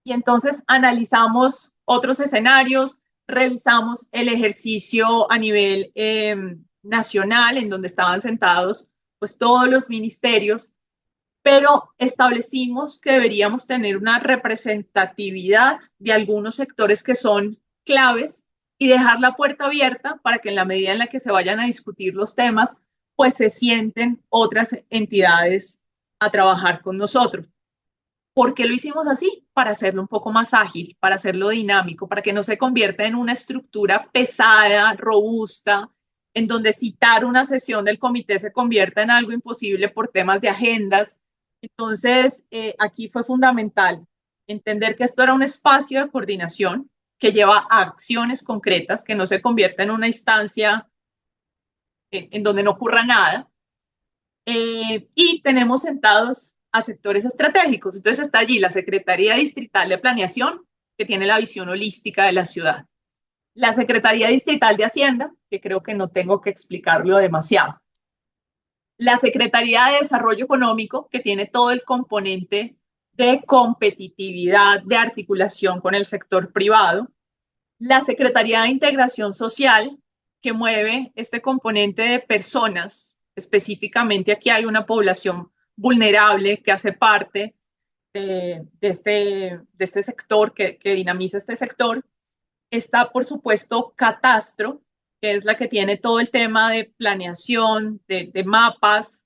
Y entonces analizamos otros escenarios, revisamos el ejercicio a nivel nacional, en donde estaban sentados pues todos los ministerios, pero establecimos que deberíamos tener una representatividad de algunos sectores que son claves y dejar la puerta abierta para que en la medida en la que se vayan a discutir los temas, pues se sienten otras entidades a trabajar con nosotros. ¿Por qué lo hicimos así? Para hacerlo un poco más ágil, para hacerlo dinámico, para que no se convierta en una estructura pesada, robusta, en donde citar una sesión del comité se convierta en algo imposible por temas de agendas. Entonces, aquí fue fundamental entender que esto era un espacio de coordinación que lleva a acciones concretas, que no se convierta en una instancia en donde no ocurra nada. Y tenemos sentados a sectores estratégicos. Entonces está allí la Secretaría Distrital de Planeación, que tiene la visión holística de la ciudad. La Secretaría Distrital de Hacienda, que creo que no tengo que explicarlo demasiado. La Secretaría de Desarrollo Económico, que tiene todo el componente de competitividad, de articulación con el sector privado. La Secretaría de Integración Social, que mueve este componente de personas. Específicamente aquí hay una población vulnerable que hace parte de este sector, que dinamiza este sector. Está, por supuesto, Catastro, que es la que tiene todo el tema de planeación, de mapas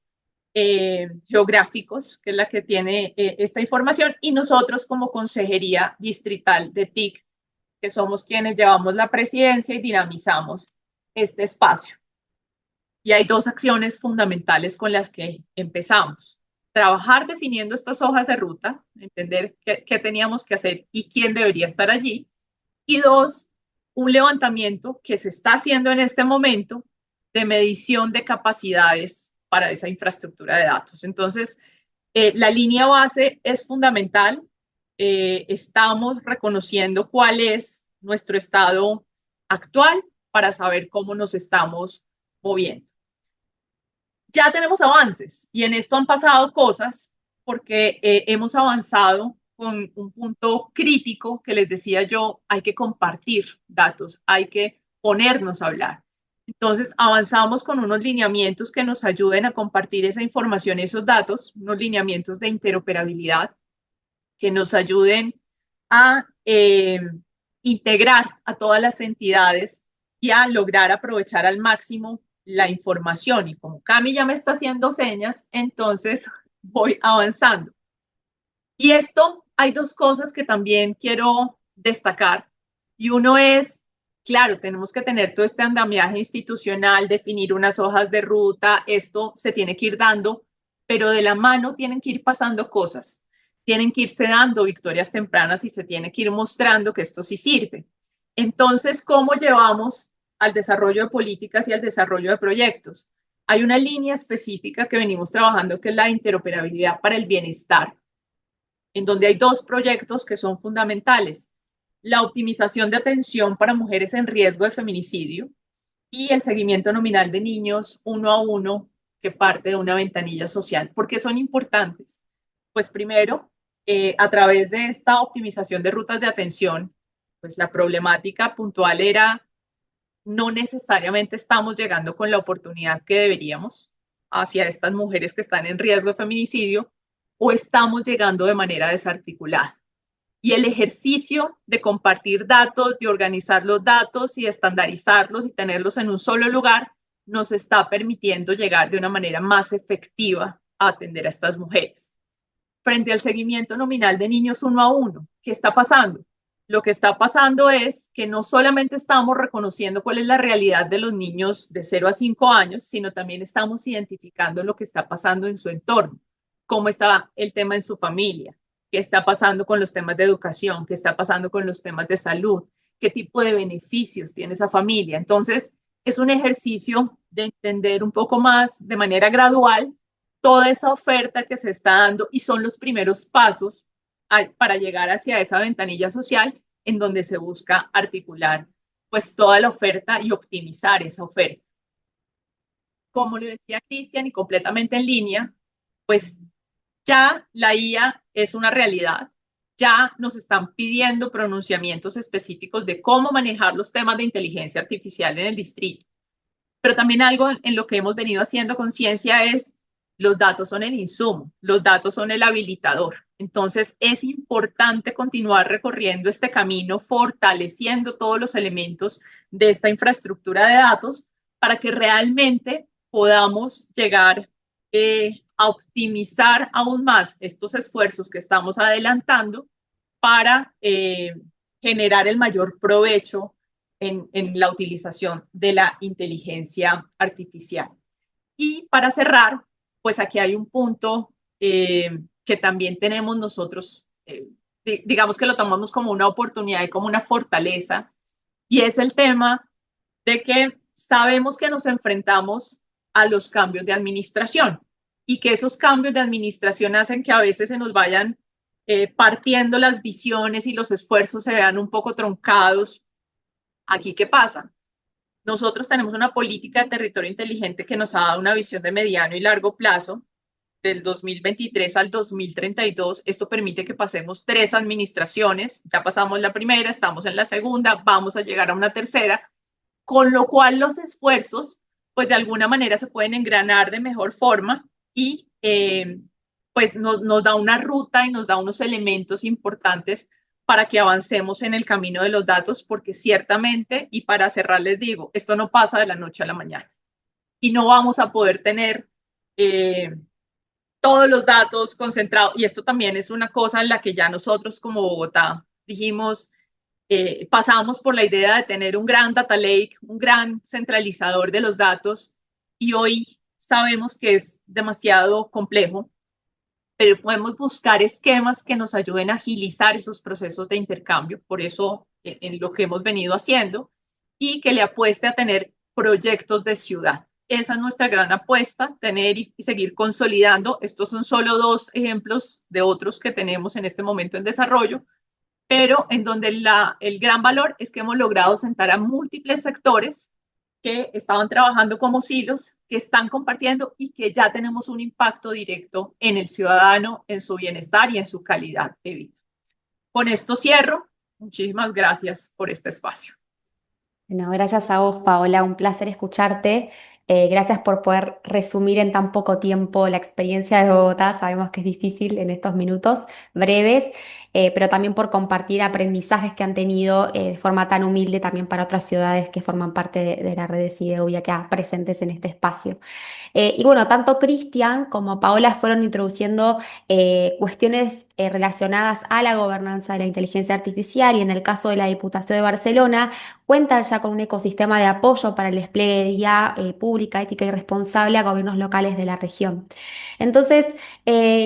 geográficos, que es la que tiene esta información. Y nosotros como Consejería Distrital de TIC, que somos quienes llevamos la presidencia y dinamizamos este espacio. Y hay dos acciones fundamentales con las que empezamos. Trabajar definiendo estas hojas de ruta, entender qué teníamos que hacer y quién debería estar allí. Y dos, un levantamiento que se está haciendo en este momento de medición de capacidades para esa infraestructura de datos. Entonces, la línea base es fundamental. Estamos reconociendo cuál es nuestro estado actual para saber cómo nos estamos moviendo. Ya tenemos avances y en esto han pasado cosas porque hemos avanzado con un punto crítico que les decía yo, hay que compartir datos, hay que ponernos a hablar. Entonces avanzamos con unos lineamientos que nos ayuden a compartir esa información, esos datos, unos lineamientos de interoperabilidad que nos ayuden a integrar a todas las entidades y a lograr aprovechar al máximo la información. Y como Cami ya me está haciendo señas, entonces voy avanzando. Y esto, hay dos cosas que también quiero destacar. Y uno es, claro, tenemos que tener todo este andamiaje institucional, definir unas hojas de ruta, esto se tiene que ir dando, pero de la mano tienen que ir pasando cosas, tienen que irse dando victorias tempranas y se tiene que ir mostrando que esto sí sirve. Entonces, ¿cómo llevamos al desarrollo de políticas y al desarrollo de proyectos? Hay una línea específica que venimos trabajando que es la interoperabilidad para el bienestar. en donde hay dos proyectos que son fundamentales: la optimización de atención para mujeres en riesgo de feminicidio y el seguimiento nominal de niños uno a uno, que parte de una ventanilla social. ¿Por qué son importantes? Pues primero, a través de esta optimización de rutas de atención, pues la problemática puntual era: no necesariamente estamos llegando con la oportunidad que deberíamos hacia estas mujeres que están en riesgo de feminicidio, o estamos llegando de manera desarticulada. Y el ejercicio de compartir datos, de organizar los datos y estandarizarlos y tenerlos en un solo lugar, nos está permitiendo llegar de una manera más efectiva a atender a estas mujeres. Frente al seguimiento nominal de niños uno a uno, ¿qué está pasando? Lo que está pasando es que no solamente estamos reconociendo cuál es la realidad de los niños de 0 a 5 años, sino también estamos identificando lo que está pasando en su entorno, cómo está el tema en su familia, qué está pasando con los temas de educación, qué está pasando con los temas de salud, qué tipo de beneficios tiene esa familia. Entonces, es un ejercicio de entender un poco más de manera gradual toda esa oferta que se está dando, y son los primeros pasos para llegar hacia esa ventanilla social en donde se busca articular pues toda la oferta y optimizar esa oferta. Como le decía Cristian, y completamente en línea, pues ya la IA es una realidad, ya nos están pidiendo pronunciamientos específicos de cómo manejar los temas de inteligencia artificial en el distrito. Pero también algo en lo que hemos venido haciendo conciencia es: los datos son el insumo, los datos son el habilitador. Entonces es importante continuar recorriendo este camino, fortaleciendo todos los elementos de esta infraestructura de datos para que realmente podamos llegar a optimizar aún más estos esfuerzos que estamos adelantando para generar el mayor provecho en la utilización de la inteligencia artificial. Y para cerrar, pues aquí hay un punto que también tenemos nosotros, digamos que lo tomamos como una oportunidad y como una fortaleza, y es el tema de que sabemos que nos enfrentamos a los cambios de administración y que esos cambios de administración hacen que a veces se nos vayan partiendo las visiones y los esfuerzos se vean un poco truncados. Aquí, ¿qué pasa? Nosotros tenemos una política de territorio inteligente que nos ha dado una visión de mediano y largo plazo del 2023 al 2032. Esto permite que pasemos 3 administraciones. Ya pasamos la primera, estamos en la segunda, vamos a llegar a una tercera, con lo cual los esfuerzos, pues de alguna manera se pueden engranar de mejor forma y pues nos da una ruta y nos da unos elementos importantes para que avancemos en el camino de los datos, porque ciertamente, y para cerrar les digo, esto no pasa de la noche a la mañana y no vamos a poder tener todos los datos concentrados. Y esto también es una cosa en la que ya nosotros como Bogotá dijimos, pasamos por la idea de tener un gran data lake, un gran centralizador de los datos, y hoy sabemos que es demasiado complejo, pero podemos buscar esquemas que nos ayuden a agilizar esos procesos de intercambio. Por eso, en lo que hemos venido haciendo, y que le apueste a tener proyectos de ciudad. Esa es nuestra gran apuesta, tener y seguir consolidando. Estos son solo 2 ejemplos de otros que tenemos en este momento en desarrollo, pero en donde el gran valor es que hemos logrado sentar a múltiples sectores que estaban trabajando como silos, que están compartiendo y que ya tenemos un impacto directo en el ciudadano, en su bienestar y en su calidad de vida. Con esto cierro. Muchísimas gracias por este espacio. Bueno, gracias a vos, Paola, un placer escucharte. Gracias por poder resumir en tan poco tiempo la experiencia de Bogotá. Sabemos que es difícil en estos minutos breves, pero también por compartir aprendizajes que han tenido de forma tan humilde también para otras ciudades que forman parte de la red de CIDEU, ya que presentes en este espacio. Y bueno, tanto Cristian como Paola fueron introduciendo cuestiones relacionadas a la gobernanza de la inteligencia artificial, y en el caso de la Diputación de Barcelona cuentan ya con un ecosistema de apoyo para el despliegue de guía pública, ética y responsable a gobiernos locales de la región. Entonces,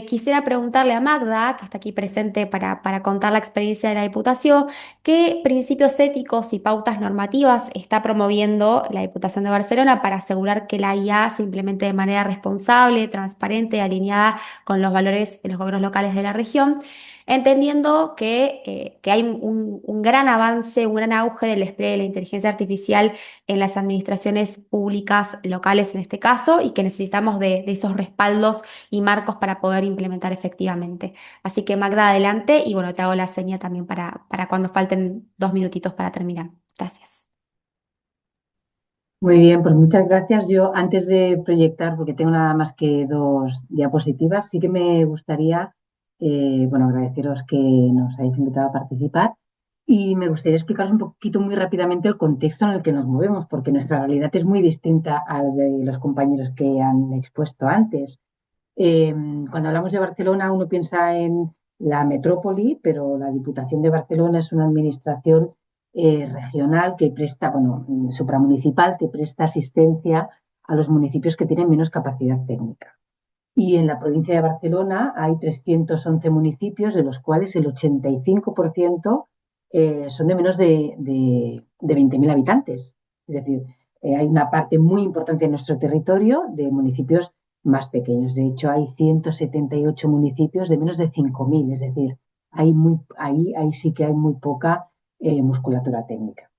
quisiera preguntarle a Magda, que está aquí presente para contar la experiencia de la Diputación, ¿qué principios éticos y pautas normativas está promoviendo la Diputación de Barcelona para asegurar que la IA se implemente de manera responsable, transparente, alineada con los valores de los gobiernos locales de la región? entendiendo que hay un gran avance, un gran auge del despliegue de la inteligencia artificial en las administraciones públicas locales en este caso y que necesitamos de esos respaldos y marcos para poder implementar efectivamente. Así que Magda, adelante y bueno, te hago la seña también para cuando falten 2 minutitos para terminar. Gracias. Muy bien, pues muchas gracias. Yo antes de proyectar, porque tengo nada más que 2 diapositivas, sí que me gustaría, bueno, agradeceros que nos hayáis invitado a participar y me gustaría explicaros un poquito muy rápidamente el contexto en el que nos movemos, porque nuestra realidad es muy distinta a la de los compañeros que han expuesto antes. Eh, Cuando hablamos de Barcelona, uno piensa en la metrópoli, pero la Diputación de Barcelona es una administración regional que presta, bueno, supramunicipal, que presta asistencia a los municipios que tienen menos capacidad técnica. Y en la provincia de Barcelona hay 311 municipios, de los cuales el 85% son de menos de 20.000 habitantes. Es decir, hay una parte muy importante de nuestro territorio de municipios más pequeños. De hecho, hay 178 municipios de menos de 5.000. Es decir, ahí sí que hay muy poca musculatura técnica.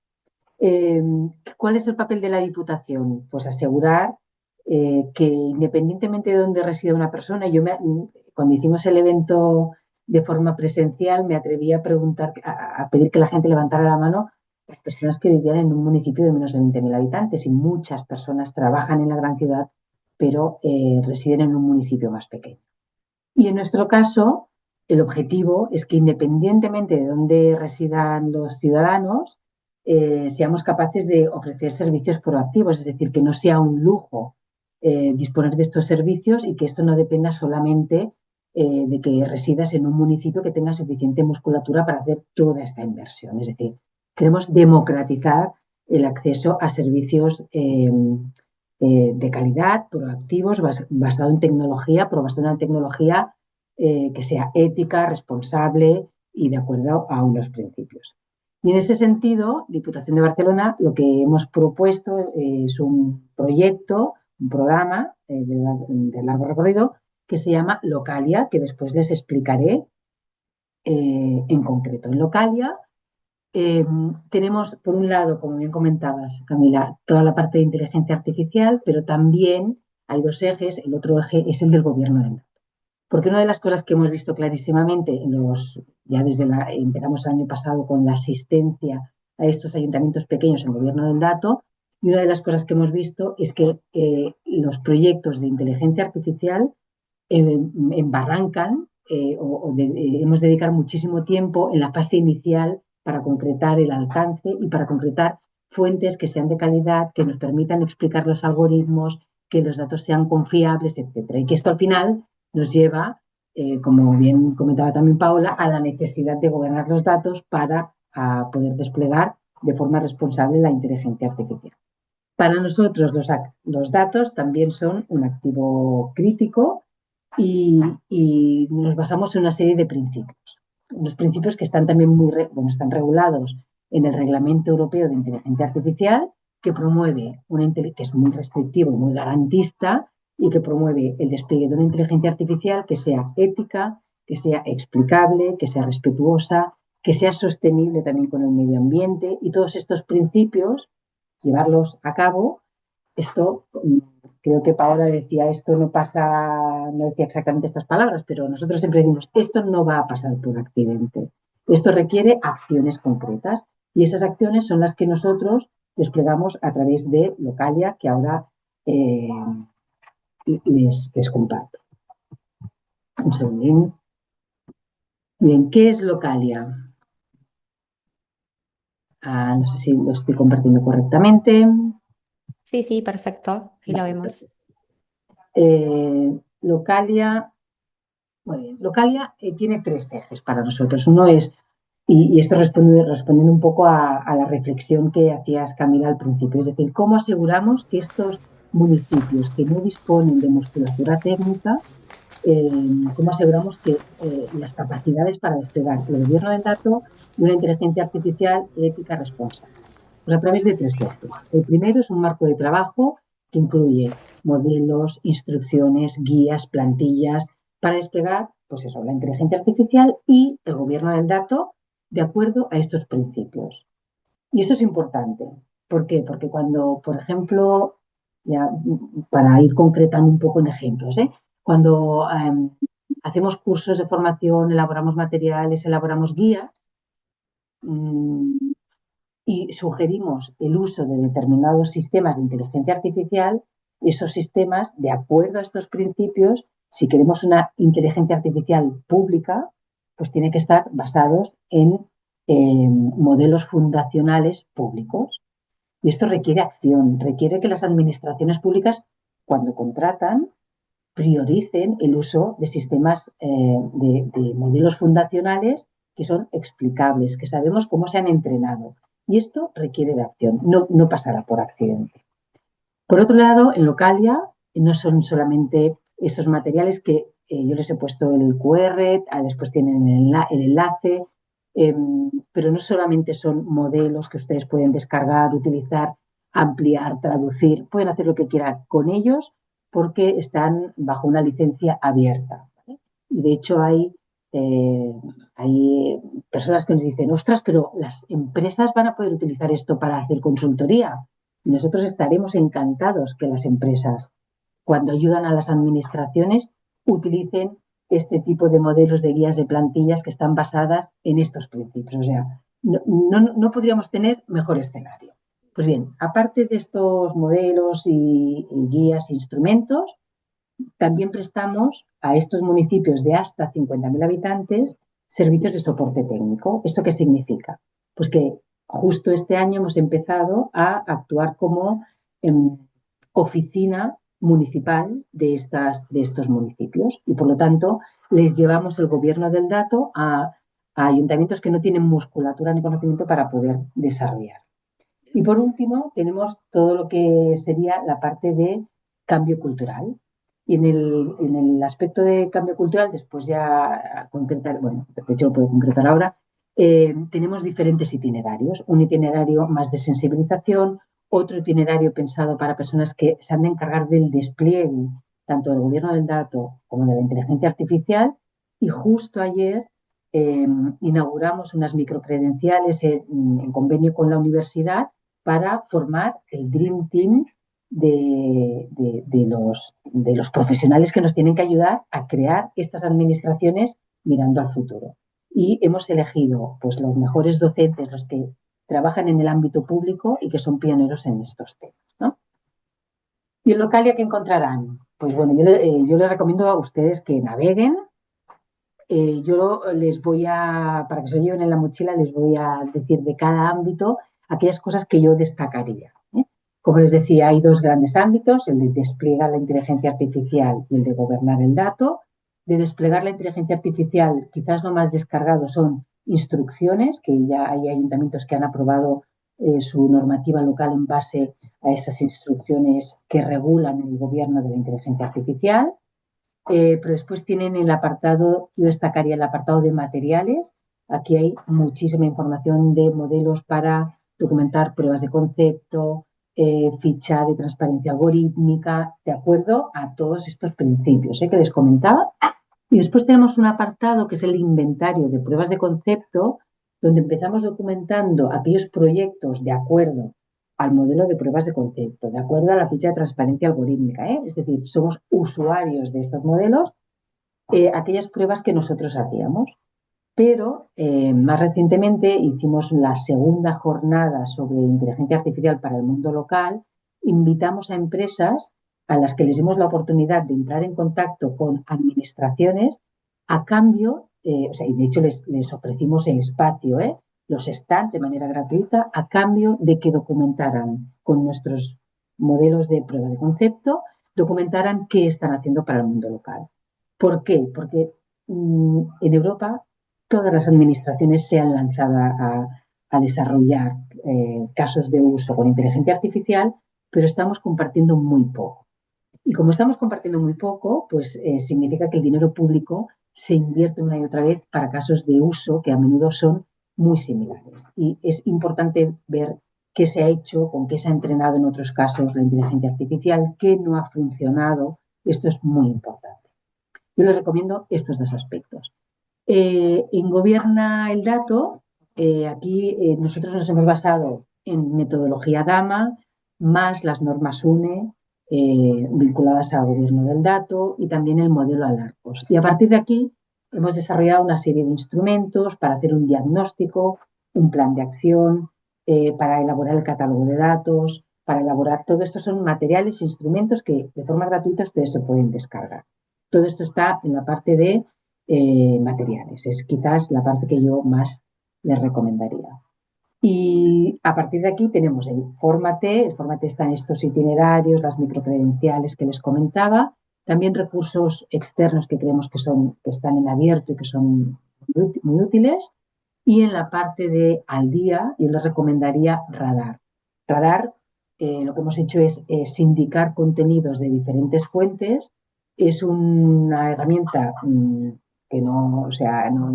Eh, ¿Cuál es el papel de la Diputación? Pues asegurar que independientemente de dónde resida una persona, cuando hicimos el evento de forma presencial me atreví a preguntar, a pedir que la gente levantara la mano las personas que vivían en un municipio de menos de 20.000 habitantes y muchas personas trabajan en la gran ciudad pero residen en un municipio más pequeño. Y en nuestro caso, el objetivo es que independientemente de dónde residan los ciudadanos, seamos capaces de ofrecer servicios proactivos, es decir, que no sea un lujo disponer de estos servicios y que esto no dependa solamente de que residas en un municipio que tenga suficiente musculatura para hacer toda esta inversión. Es decir, queremos democratizar el acceso a servicios de calidad, proactivos, basado en tecnología, pero basado en una tecnología que sea ética, responsable y de acuerdo a unos principios. Y en ese sentido, Diputación de Barcelona lo que hemos propuesto es un proyecto, un programa de largo recorrido que se llama Localia, que después les explicaré en concreto. En Localia tenemos, por un lado, como bien comentabas, Camila, toda la parte de inteligencia artificial, pero también hay dos ejes. El otro eje es el del gobierno del dato. Porque una de las cosas que hemos visto clarísimamente, ya empezamos el año pasado con la asistencia a estos ayuntamientos pequeños en gobierno del dato, y una de las cosas que hemos visto es que los proyectos de inteligencia artificial embarrancan hemos de dedicar muchísimo tiempo en la fase inicial para concretar el alcance y para concretar fuentes que sean de calidad, que nos permitan explicar los algoritmos, que los datos sean confiables, etcétera. Y que esto al final nos lleva, como bien comentaba también Paola, a la necesidad de gobernar los datos para poder desplegar de forma responsable la inteligencia artificial. Para nosotros los datos también son un activo crítico y nos basamos en una serie de principios. Unos principios que están también están regulados en el Reglamento Europeo de Inteligencia Artificial, que promueve que es muy restrictivo y muy garantista y que promueve el despliegue de una inteligencia artificial que sea ética, que sea explicable, que sea respetuosa, que sea sostenible también con el medio ambiente, y todos estos principios, llevarlos a cabo. Esto, creo que Paola decía, esto no pasa, no decía exactamente estas palabras, pero nosotros siempre decimos, esto no va a pasar por accidente. Esto requiere acciones concretas y esas acciones son las que nosotros desplegamos a través de Localia, que ahora les comparto. Un segundín. Bien, ¿qué es Localia? No sé si lo estoy compartiendo correctamente. Sí, perfecto. Ahí lo vemos. Localia, muy bien. Localia tiene 3 ejes para nosotros. Uno es, y esto respondiendo un poco a la reflexión que hacías, Camila, al principio, es decir, ¿cómo aseguramos que estos municipios que no disponen de musculatura técnica, cómo aseguramos que las capacidades para desplegar el gobierno del dato y una inteligencia artificial ética responsable? Pues a través de 3 ejes. El primero es un marco de trabajo que incluye modelos, instrucciones, guías, plantillas para desplegar pues eso, la inteligencia artificial y el gobierno del dato de acuerdo a estos principios. Y eso es importante. ¿Por qué? Porque cuando, por ejemplo, ya para ir concretando un poco en ejemplos, cuando hacemos cursos de formación, elaboramos materiales, elaboramos guías y sugerimos el uso de determinados sistemas de inteligencia artificial, esos sistemas, de acuerdo a estos principios, si queremos una inteligencia artificial pública, pues tiene que estar basados en modelos fundacionales públicos. Y esto requiere acción, requiere que las administraciones públicas, cuando contratan, prioricen el uso de sistemas de modelos fundacionales que son explicables, que sabemos cómo se han entrenado. Y esto requiere de acción, no pasará por accidente. Por otro lado, en Localia no son solamente estos materiales que yo les he puesto el QR, después tienen el enlace, pero no solamente son modelos que ustedes pueden descargar, utilizar, ampliar, traducir, pueden hacer lo que quieran con ellos porque están bajo una licencia abierta, ¿vale? Y de hecho hay personas que nos dicen, ostras, pero las empresas van a poder utilizar esto para hacer consultoría. Y nosotros estaremos encantados que las empresas, cuando ayudan a las administraciones, utilicen este tipo de modelos de guías de plantillas que están basadas en estos principios. O sea, no podríamos tener mejor escenario. Pues bien, aparte de estos modelos y guías e instrumentos, también prestamos a estos municipios de hasta 50.000 habitantes servicios de soporte técnico. ¿Esto qué significa? Pues que justo este año hemos empezado a actuar como oficina municipal de estos municipios y, por lo tanto, les llevamos el gobierno del dato a ayuntamientos que no tienen musculatura ni conocimiento para poder desarrollar. Y por último, tenemos todo lo que sería la parte de cambio cultural. Y en el aspecto de cambio cultural, después ya concretar, bueno, de hecho lo puedo concretar ahora, tenemos diferentes itinerarios. Un itinerario más de sensibilización, otro itinerario pensado para personas que se han de encargar del despliegue tanto del gobierno del dato como de la inteligencia artificial. Y justo ayer inauguramos unas microcredenciales en convenio con la universidad para formar el Dream Team de los profesionales que nos tienen que ayudar a crear estas administraciones mirando al futuro. Y hemos elegido pues, los mejores docentes, los que trabajan en el ámbito público y que son pioneros en estos temas, ¿no? ¿Y en Localia qué encontrarán? Pues bueno, yo les recomiendo a ustedes que naveguen. Yo les voy para que se lo lleven en la mochila, les voy a decir de cada ámbito aquellas cosas que yo destacaría. Como les decía, hay dos grandes ámbitos, el de desplegar la inteligencia artificial y el de gobernar el dato. De desplegar la inteligencia artificial, quizás lo más descargado son instrucciones, que ya hay ayuntamientos que han aprobado su normativa local en base a estas instrucciones que regulan el gobierno de la inteligencia artificial. Pero después tienen el apartado, yo destacaría el apartado de materiales. Aquí hay muchísima información de modelos para documentar pruebas de concepto, ficha de transparencia algorítmica, de acuerdo a todos estos principios que les comentaba. Y después tenemos un apartado que es el inventario de pruebas de concepto, donde empezamos documentando aquellos proyectos de acuerdo al modelo de pruebas de concepto, de acuerdo a la ficha de transparencia algorítmica, es decir, somos usuarios de estos modelos, aquellas pruebas que nosotros hacíamos. Pero más recientemente hicimos la segunda jornada sobre inteligencia artificial para el mundo local. Invitamos a empresas a las que les dimos la oportunidad de entrar en contacto con administraciones a cambio, o sea, y de hecho les ofrecimos el espacio, los stands de manera gratuita, a cambio de que documentaran con nuestros modelos de prueba de concepto, documentaran qué están haciendo para el mundo local. ¿Por qué? Porque en Europa todas las administraciones se han lanzado a desarrollar casos de uso con inteligencia artificial, pero estamos compartiendo muy poco. Y como estamos compartiendo muy poco, pues significa que el dinero público se invierte una y otra vez para casos de uso que a menudo son muy similares. Y es importante ver qué se ha hecho, con qué se ha entrenado en otros casos la inteligencia artificial, qué no ha funcionado. Esto es muy importante. Yo les recomiendo estos dos aspectos. En Gobierna el Dato, aquí nosotros nos hemos basado en metodología DAMA más las normas UNE vinculadas al gobierno del dato y también el modelo ALARCOS. Y a partir de aquí hemos desarrollado una serie de instrumentos para hacer un diagnóstico, un plan de acción, para elaborar el catálogo de datos, para elaborar todo esto son materiales e instrumentos que de forma gratuita ustedes se pueden descargar. Todo esto está en la parte de materiales. Es quizás la parte que yo más les recomendaría. Y a partir de aquí tenemos el Fórmate. El Fórmate está en estos itinerarios, las microcredenciales que les comentaba, también recursos externos que creemos que están en abierto y que son muy útiles. Y en la parte de Al Día, yo les recomendaría Radar. Radar, lo que hemos hecho es sindicar contenidos de diferentes fuentes. Es una herramienta que no, o sea, no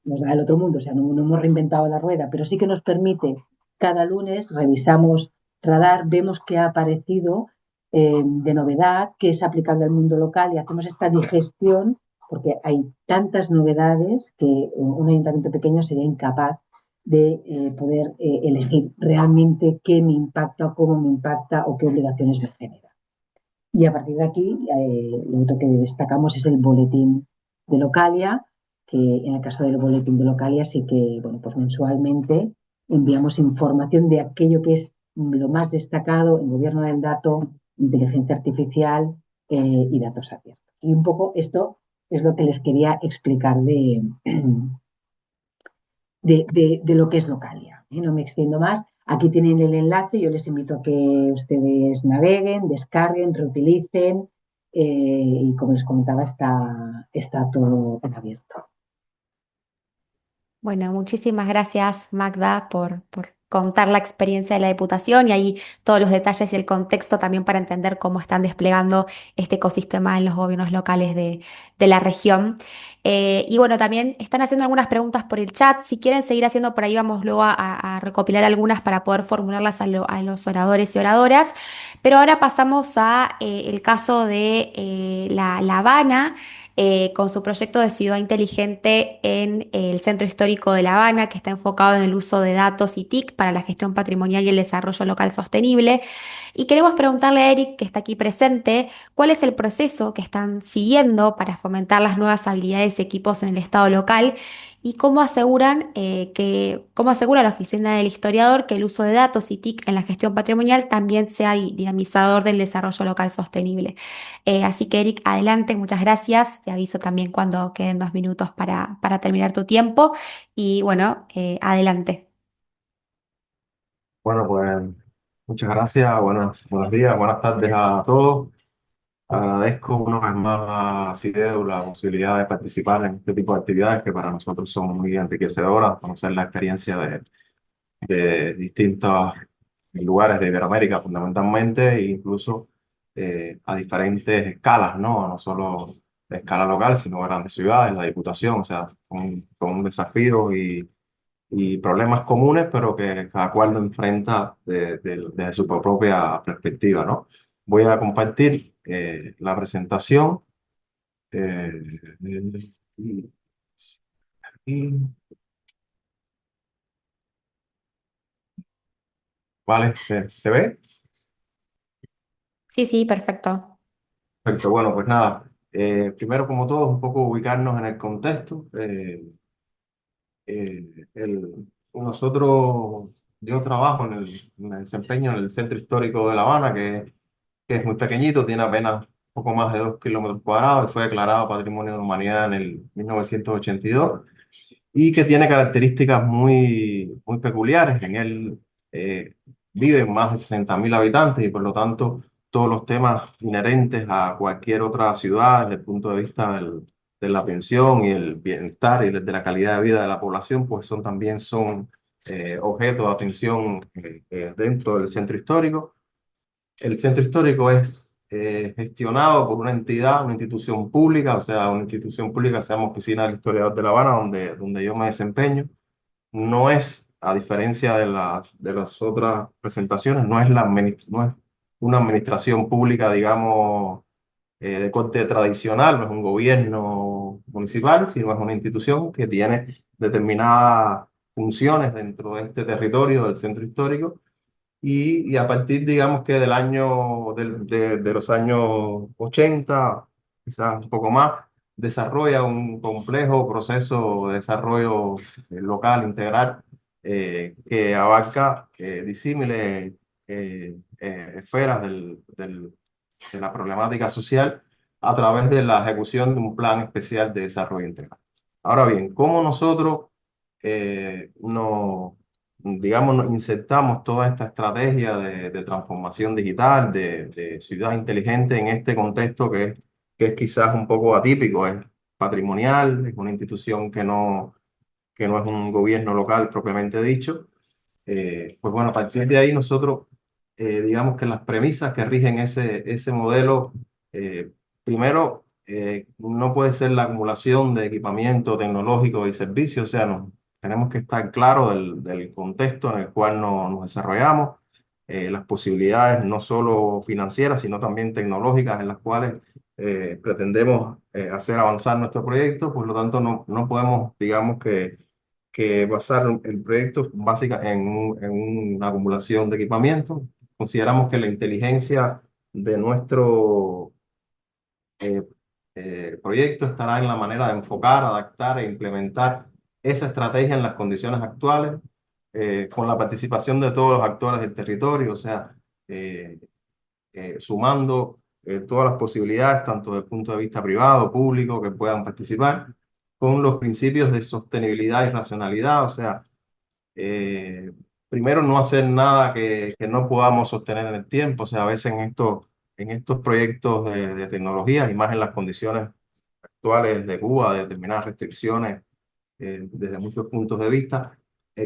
nos da el otro mundo, o sea, no hemos reinventado la rueda, pero sí que nos permite, cada lunes revisamos Radar, vemos qué ha aparecido de novedad, qué es aplicable al mundo local y hacemos esta digestión porque hay tantas novedades que un ayuntamiento pequeño sería incapaz de poder elegir realmente qué me impacta, cómo me impacta o qué obligaciones me genera. Y a partir de aquí, lo otro que destacamos es el boletín de Localia, que en el caso del boletín de Localia sí que, bueno, pues mensualmente enviamos información de aquello que es lo más destacado en gobierno del dato, inteligencia artificial y datos abiertos. Y un poco esto es lo que les quería explicar de lo que es Localia. No me extiendo más. Aquí tienen el enlace. Yo les invito a que ustedes naveguen, descarguen, reutilicen y como les comentaba, está todo en abierto. Bueno, muchísimas gracias, Magda, por contar la experiencia de la Diputación y ahí todos los detalles y el contexto también para entender cómo están desplegando este ecosistema en los gobiernos locales de la región. Y bueno, también están haciendo algunas preguntas por el chat. Si quieren seguir haciendo por ahí, vamos luego a recopilar algunas para poder formularlas a los oradores y oradoras. Pero ahora pasamos a el caso de La Habana con su proyecto de ciudad inteligente en el Centro Histórico de La Habana, que está enfocado en el uso de datos y TIC para la gestión patrimonial y el desarrollo local sostenible. Y queremos preguntarle a Eric, que está aquí presente, cuál es el proceso que están siguiendo para fomentar las nuevas habilidades y equipos en el Estado local y cómo asegura la Oficina del Historiador que el uso de datos y TIC en la gestión patrimonial también sea dinamizador del desarrollo local sostenible. Así que Eric, adelante, muchas gracias. Te aviso también cuando queden 2 minutos para terminar tu tiempo. Y bueno, adelante. Bueno, pues muchas gracias, buenos días, buenas tardes a todos. Agradezco una vez más a CIDEO la posibilidad de participar en este tipo de actividades que para nosotros son muy enriquecedoras, conocer la experiencia de distintos lugares de Iberoamérica fundamentalmente, e incluso a diferentes escalas, ¿no? No solo de escala local, sino grandes ciudades, la Diputación, o sea, con un desafío y problemas comunes, pero que cada cual lo enfrenta desde su propia perspectiva, ¿no? Voy a compartir la presentación. eh, y, y- ¿Vale? ¿Se ve? Sí, sí, perfecto. Perfecto. Bueno, pues nada. Primero, como todo, un poco ubicarnos en el contexto. Nosotros, yo trabajo me desempeño en el Centro Histórico de La Habana, que es muy pequeñito, tiene apenas poco más de 2 kilómetros cuadrados y fue declarado Patrimonio de la Humanidad en el 1982 y que tiene características muy peculiares. En él eh, viven más de 60.000 habitantes y por lo tanto todos los temas inherentes a cualquier otra ciudad desde el punto de vista de la atención y el bienestar y de la calidad de vida de la población, pues también son objeto de atención dentro del centro histórico. El centro histórico es gestionado por una entidad, una institución pública, o sea, una institución pública se llama Oficina del Historiador de La Habana, donde yo me desempeño. No es, a diferencia de las otras presentaciones, no es una administración pública, digamos, de corte tradicional, no es un gobierno municipal, sino es una institución que tiene determinadas funciones dentro de este territorio del centro histórico y a partir, digamos que del año, de los años 80, quizás un poco más, desarrolla un complejo proceso de desarrollo local integral que abarca disímiles esferas de la problemática social a través de la ejecución de un plan especial de desarrollo integral. Ahora bien, ¿cómo nosotros no, digamos, nos insertamos toda esta estrategia de transformación digital, de ciudad inteligente en este contexto que es quizás un poco atípico? Es patrimonial, es una institución que no es un gobierno local propiamente dicho. Pues bueno, a partir de ahí nosotros, digamos que las premisas que rigen ese modelo, primero, no puede ser la acumulación de equipamiento tecnológico y servicios, o sea, tenemos que estar claros del contexto en el cual nos desarrollamos, las posibilidades no solo financieras, sino también tecnológicas en las cuales pretendemos hacer avanzar nuestro proyecto. Por lo tanto, no podemos, digamos que basar el proyecto básica en una acumulación de equipamiento. Consideramos que la inteligencia de nuestro eh, proyecto estará en la manera de enfocar, adaptar e implementar esa estrategia en las condiciones actuales, con la participación de todos los actores del territorio, o sea, eh, sumando todas las posibilidades, tanto desde el punto de vista privado, público, que puedan participar, con los principios de sostenibilidad y racionalidad, o sea, eh, primero, no hacer nada que no podamos sostener en el tiempo. O sea, a veces en estos proyectos de tecnología, y más en las condiciones actuales de Cuba, de determinadas restricciones desde muchos puntos de vista,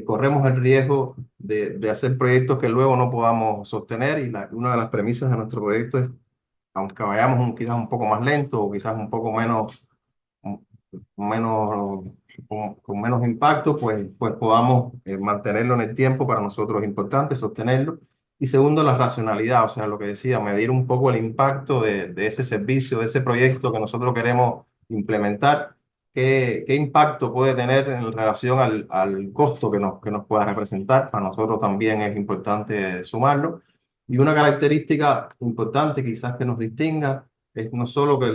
corremos el riesgo de hacer proyectos que luego no podamos sostener. Y una de las premisas de nuestro proyecto es, aunque vayamos quizás un poco más lento o quizás un poco menos, con menos impacto, pues podamos mantenerlo en el tiempo. Para nosotros es importante sostenerlo. Y segundo, la racionalidad, o sea, lo que decía, medir un poco el impacto de ese servicio, de ese proyecto que nosotros queremos implementar, qué impacto puede tener en relación al costo que nos pueda representar. Para nosotros también es importante sumarlo. Y una característica importante quizás que nos distinga es no solo que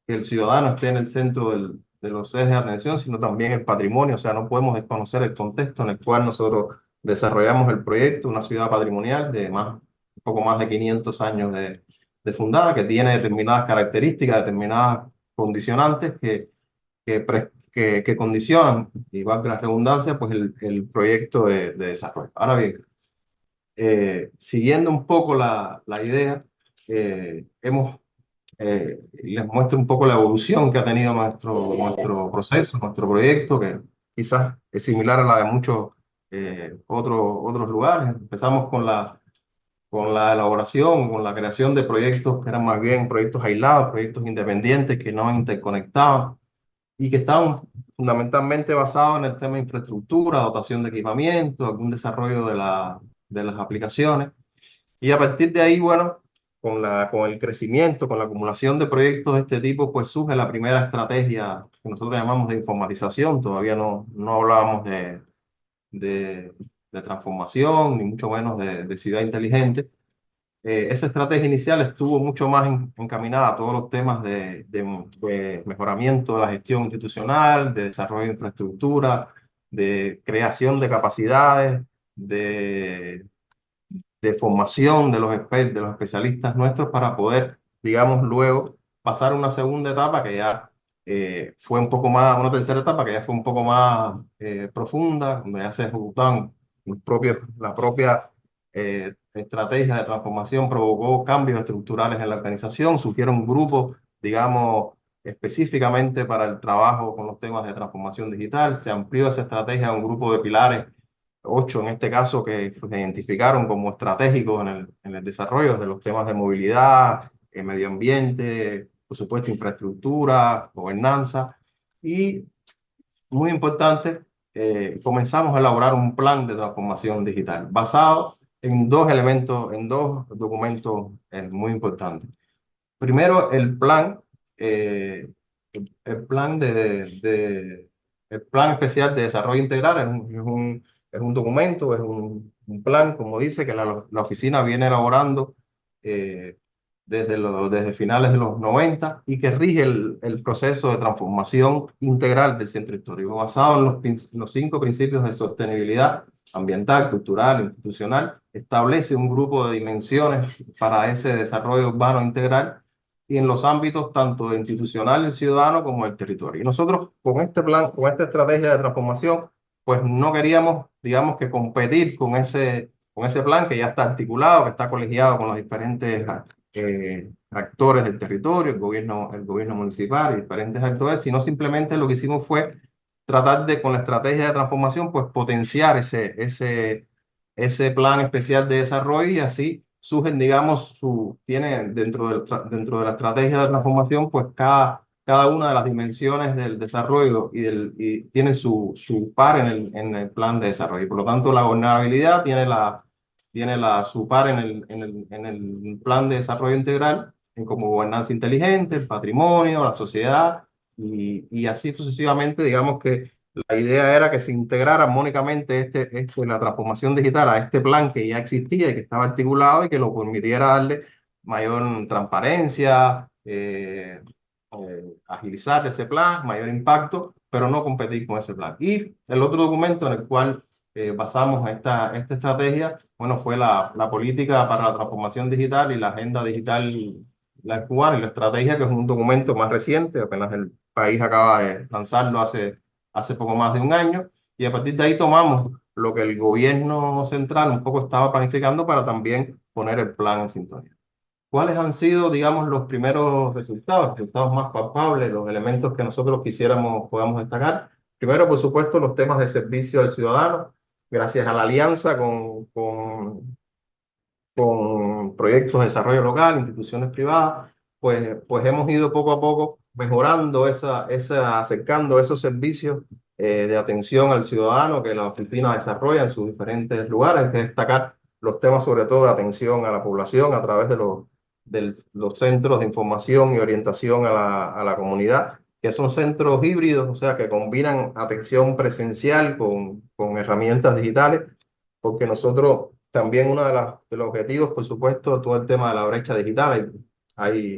el ciudadano esté en el centro de los ejes de atención, sino también el patrimonio. O sea, no podemos desconocer el contexto en el cual nosotros desarrollamos el proyecto, una ciudad patrimonial de un poco más de 500 años de fundada, que tiene determinadas características, determinadas condicionantes que condicionan, y valga la redundancia, pues el proyecto de desarrollo. Ahora bien, siguiendo un poco la idea, les muestro un poco la evolución que ha tenido nuestro proceso, nuestro proyecto, que quizás es similar a la de muchos otros lugares. Empezamos con la elaboración, con la creación de proyectos que eran más bien proyectos aislados, proyectos independientes que no interconectaban y que estaban fundamentalmente basados en el tema de infraestructura, dotación de equipamiento, algún desarrollo de las aplicaciones. Y a partir de ahí, bueno, con el crecimiento, con la acumulación de proyectos de este tipo, pues surge la primera estrategia que nosotros llamamos de informatización. Todavía no hablábamos de, de transformación, ni mucho menos de ciudad inteligente. Esa estrategia inicial estuvo mucho más encaminada a todos los temas de mejoramiento de la gestión institucional, de desarrollo de infraestructura, de creación de capacidades, de de formación de de los especialistas nuestros para poder, digamos, luego pasar a una segunda etapa que ya fue un poco más, una tercera etapa que ya fue un poco más profunda, donde ya se ejecutaban la propia estrategia de transformación, provocó cambios estructurales en la organización, surgieron grupos, digamos, específicamente para el trabajo con los temas de transformación digital, se amplió esa estrategia a un grupo de pilares, 8 en este caso, que se identificaron como estratégicos en el desarrollo de los temas de movilidad, medio ambiente, por supuesto, infraestructura, gobernanza. Y muy importante, comenzamos a elaborar un plan de transformación digital basado en dos elementos, en dos documentos muy importantes. Primero, eh, el plan el plan especial de desarrollo integral es un documento, un plan, como dice, que la oficina viene elaborando eh, desde finales de los 90 y que rige el proceso de transformación integral del centro histórico, basado en los 5 principios de sostenibilidad ambiental, cultural, institucional. Establece un grupo de dimensiones para ese desarrollo urbano integral y en los ámbitos tanto institucional, el ciudadano, como el territorio. Y nosotros con este plan, con esta estrategia de transformación, pues no queríamos, digamos, que competir con ese plan que ya está articulado, que está colegiado con los diferentes actores del territorio, el gobierno municipal y diferentes actores, sino simplemente lo que hicimos fue tratar de, con la estrategia de transformación, pues potenciar ese plan especial de desarrollo y así surgen, digamos, tiene dentro de la estrategia de transformación, pues cada una de las dimensiones del desarrollo y tiene su par en el plan de desarrollo. Por lo tanto, la gobernabilidad su par en el plan de desarrollo integral, en como gobernanza inteligente, el patrimonio, la sociedad, y así sucesivamente, digamos que la idea era que se integrara armónicamente la transformación digital a este plan que ya existía y que estaba articulado y que lo permitiera darle mayor transparencia, agilizar ese plan, mayor impacto, pero no competir con ese plan. Y el otro documento en el cual basamos esta estrategia, bueno, fue la política para la transformación digital y la agenda digital la cubana y la estrategia, que es un documento más reciente, apenas el país acaba de lanzarlo hace poco más de un año, y a partir de ahí tomamos lo que el gobierno central un poco estaba planificando para también poner el plan en sintonía. ¿Cuáles han sido, digamos, los primeros resultados más palpables, los elementos que nosotros podamos destacar? Primero, por supuesto, los temas de servicio al ciudadano, gracias a la alianza con proyectos de desarrollo local, instituciones privadas, pues hemos ido poco a poco mejorando acercando esos servicios de atención al ciudadano que la oficina desarrolla en sus diferentes lugares. Hay que destacar los temas sobre todo de atención a la población a través de los centros de información y orientación a la comunidad, que son centros híbridos, o sea, que combinan atención presencial con herramientas digitales, porque nosotros también de los objetivos, por supuesto, todo el tema de la brecha digital.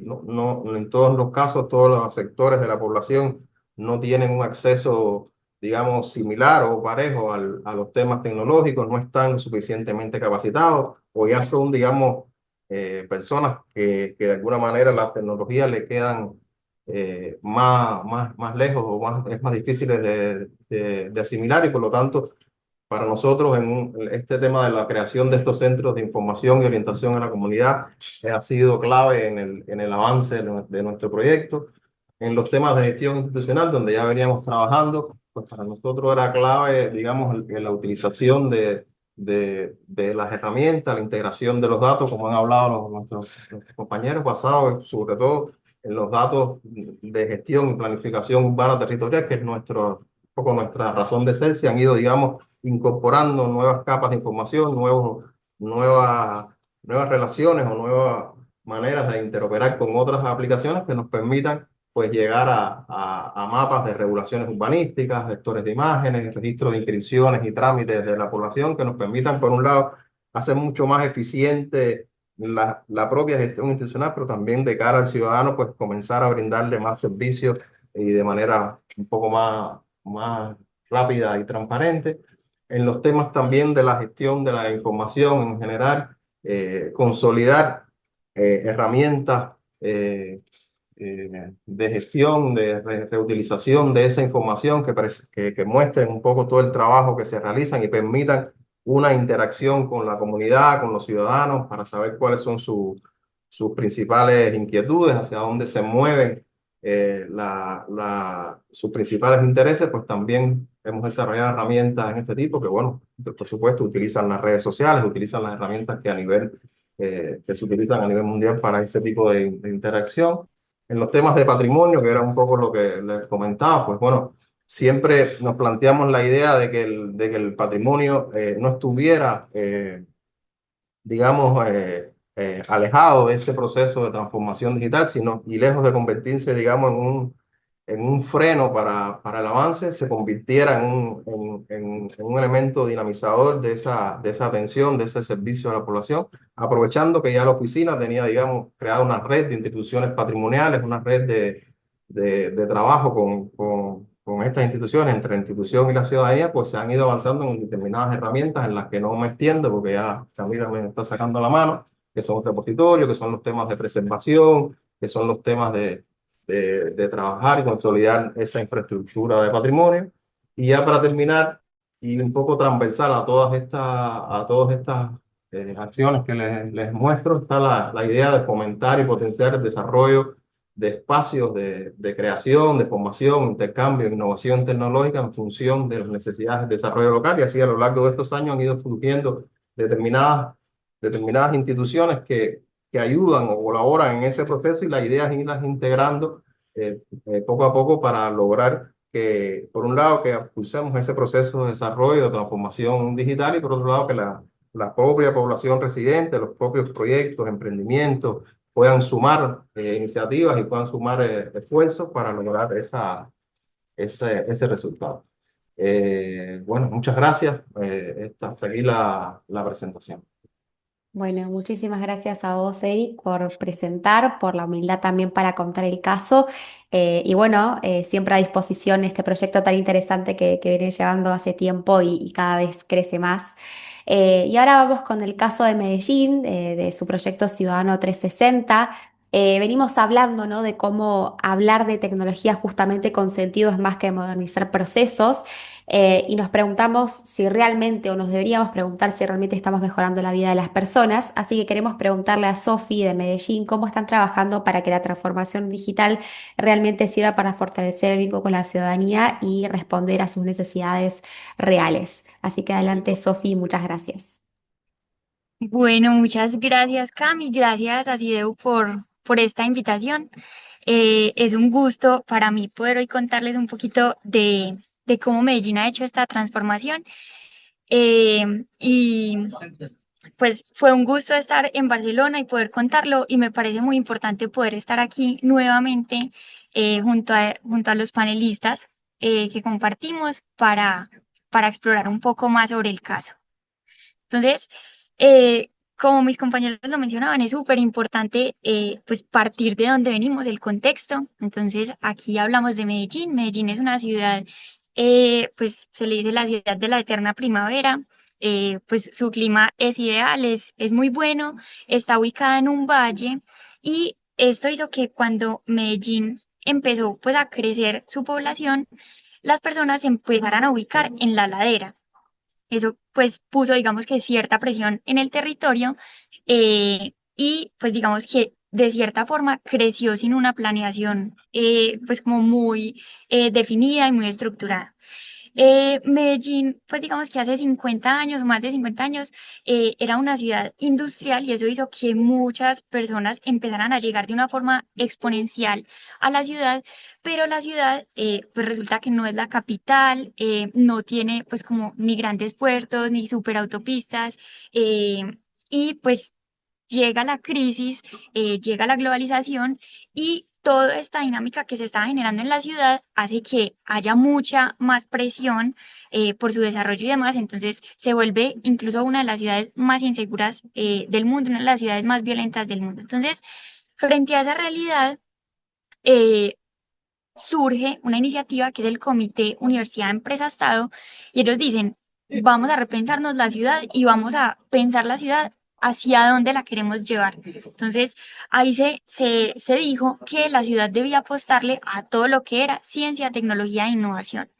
No, en todos los casos, todos los sectores de la población no tienen un acceso, digamos, similar o parejo a los temas tecnológicos, no están suficientemente capacitados o ya son, digamos, personas que de alguna manera las tecnologías le quedan más lejos o es más difícil de asimilar y por lo tanto para nosotros, este tema de la creación de estos centros de información y orientación a la comunidad ha sido clave en el avance de nuestro proyecto. En los temas de gestión institucional, donde ya veníamos trabajando, pues para nosotros era clave, digamos, la utilización de las herramientas, la integración de los datos, como han hablado nuestros compañeros, basados sobre todo en los datos de gestión y planificación urbana territorial, que es un poco nuestra razón de ser. Se han ido, digamos, incorporando nuevas capas de información, nuevas, nuevas relaciones o nuevas maneras de interoperar con otras aplicaciones que nos permitan pues llegar a mapas de regulaciones urbanísticas, vectores de imágenes, registro de inscripciones y trámites de la población que nos permitan, por un lado, hacer mucho más eficiente la propia gestión institucional, pero también de cara al ciudadano, pues comenzar a brindarle más servicios y de manera un poco más rápida y transparente. En los temas también de la gestión de la información en general, consolidar herramientas de gestión, de reutilización de esa información que muestren un poco todo el trabajo que se realizan y permitan una interacción con la comunidad, con los ciudadanos, para saber cuáles son sus principales inquietudes, hacia dónde se mueven sus principales intereses. Pues también hemos desarrollado herramientas en este tipo que, bueno, por supuesto, utilizan las redes sociales, utilizan las herramientas que se utilizan a nivel mundial para ese tipo de interacción. En los temas de patrimonio, que era un poco lo que les comentaba, pues bueno, siempre nos planteamos la idea de que el patrimonio no estuviera, digamos, alejado de ese proceso de transformación digital, sino y lejos de convertirse, digamos, en un freno para el avance, se convirtiera en un elemento dinamizador de esa atención, de ese servicio a la población, aprovechando que ya la oficina tenía, digamos, creada una red de instituciones patrimoniales, una red de trabajo con estas instituciones, entre la institución y la ciudadanía, pues se han ido avanzando en determinadas herramientas en las que no me extiendo, porque ya Camila me está sacando la mano, que son los repositorios, que son los temas de preservación, que son los temas de trabajar y consolidar esa infraestructura de patrimonio. Y ya para terminar, y un poco transversal a todas estas acciones que les muestro, está la idea de fomentar y potenciar el desarrollo de espacios de creación, de formación, intercambio, innovación tecnológica en función de las necesidades del desarrollo local. Y así a lo largo de estos años han ido surgiendo determinadas instituciones que ayudan o colaboran en ese proceso, y la idea es irlas integrando poco a poco para lograr que, por un lado, que impulsemos ese proceso de desarrollo, de transformación digital, y por otro lado, que la propia población residente, los propios proyectos, emprendimientos, puedan sumar iniciativas y puedan sumar esfuerzos para lograr ese resultado. Bueno, muchas gracias. Hasta aquí la presentación. Bueno, muchísimas gracias a vos, Eric, por presentar, por la humildad también para contar el caso. Y bueno, siempre a disposición este proyecto tan interesante que vienen llevando hace tiempo y cada vez crece más. Y ahora vamos con el caso de Medellín, de su proyecto Ciudadano 360. Venimos hablando, ¿no?, de cómo hablar de tecnología justamente con sentido es más que modernizar procesos. Y nos preguntamos si realmente, o nos deberíamos preguntar si realmente estamos mejorando la vida de las personas. Así que queremos preguntarle a Sofi de Medellín cómo están trabajando para que la transformación digital realmente sirva para fortalecer el vínculo con la ciudadanía y responder a sus necesidades reales. Así que adelante, Sofi, muchas gracias. Bueno, muchas gracias, Cami. Gracias a Sideu por esta invitación. Es un gusto para mí poder hoy contarles un poquito de cómo Medellín ha hecho esta transformación. Y pues fue un gusto estar en Barcelona y poder contarlo, y me parece muy importante poder estar aquí nuevamente junto a los panelistas que compartimos para explorar un poco más sobre el caso. Entonces, como mis compañeros lo mencionaban, es súper importante pues partir de donde venimos, el contexto. Entonces, aquí hablamos de Medellín. Medellín es una ciudad, pues se le dice la ciudad de la eterna primavera. Pues su clima es ideal, es muy bueno, está ubicada en un valle, y esto hizo que cuando Medellín empezó pues a crecer su población, las personas se empezaran a ubicar en la ladera. Eso pues puso, digamos que cierta presión en el territorio, y pues digamos que de cierta forma creció sin una planeación pues como muy definida y muy estructurada. Medellín, pues digamos que hace 50 años, más de 50 años, era una ciudad industrial, y eso hizo que muchas personas empezaran a llegar de una forma exponencial a la ciudad, pero la ciudad pues resulta que no es la capital, no tiene pues como ni grandes puertos ni superautopistas, y pues llega la crisis, llega la globalización, y toda esta dinámica que se está generando en la ciudad hace que haya mucha más presión por su desarrollo y demás. Entonces se vuelve incluso una de las ciudades más inseguras del mundo, una de las ciudades más violentas del mundo. Entonces, frente a esa realidad, eh, surge una iniciativa que es el Comité Universidad Empresa Estado, y ellos dicen, vamos a repensarnos la ciudad y vamos a pensar la ciudad hacia dónde la queremos llevar. Entonces, ahí se dijo que la ciudad debía apostarle a todo lo que era ciencia, tecnología e innovación.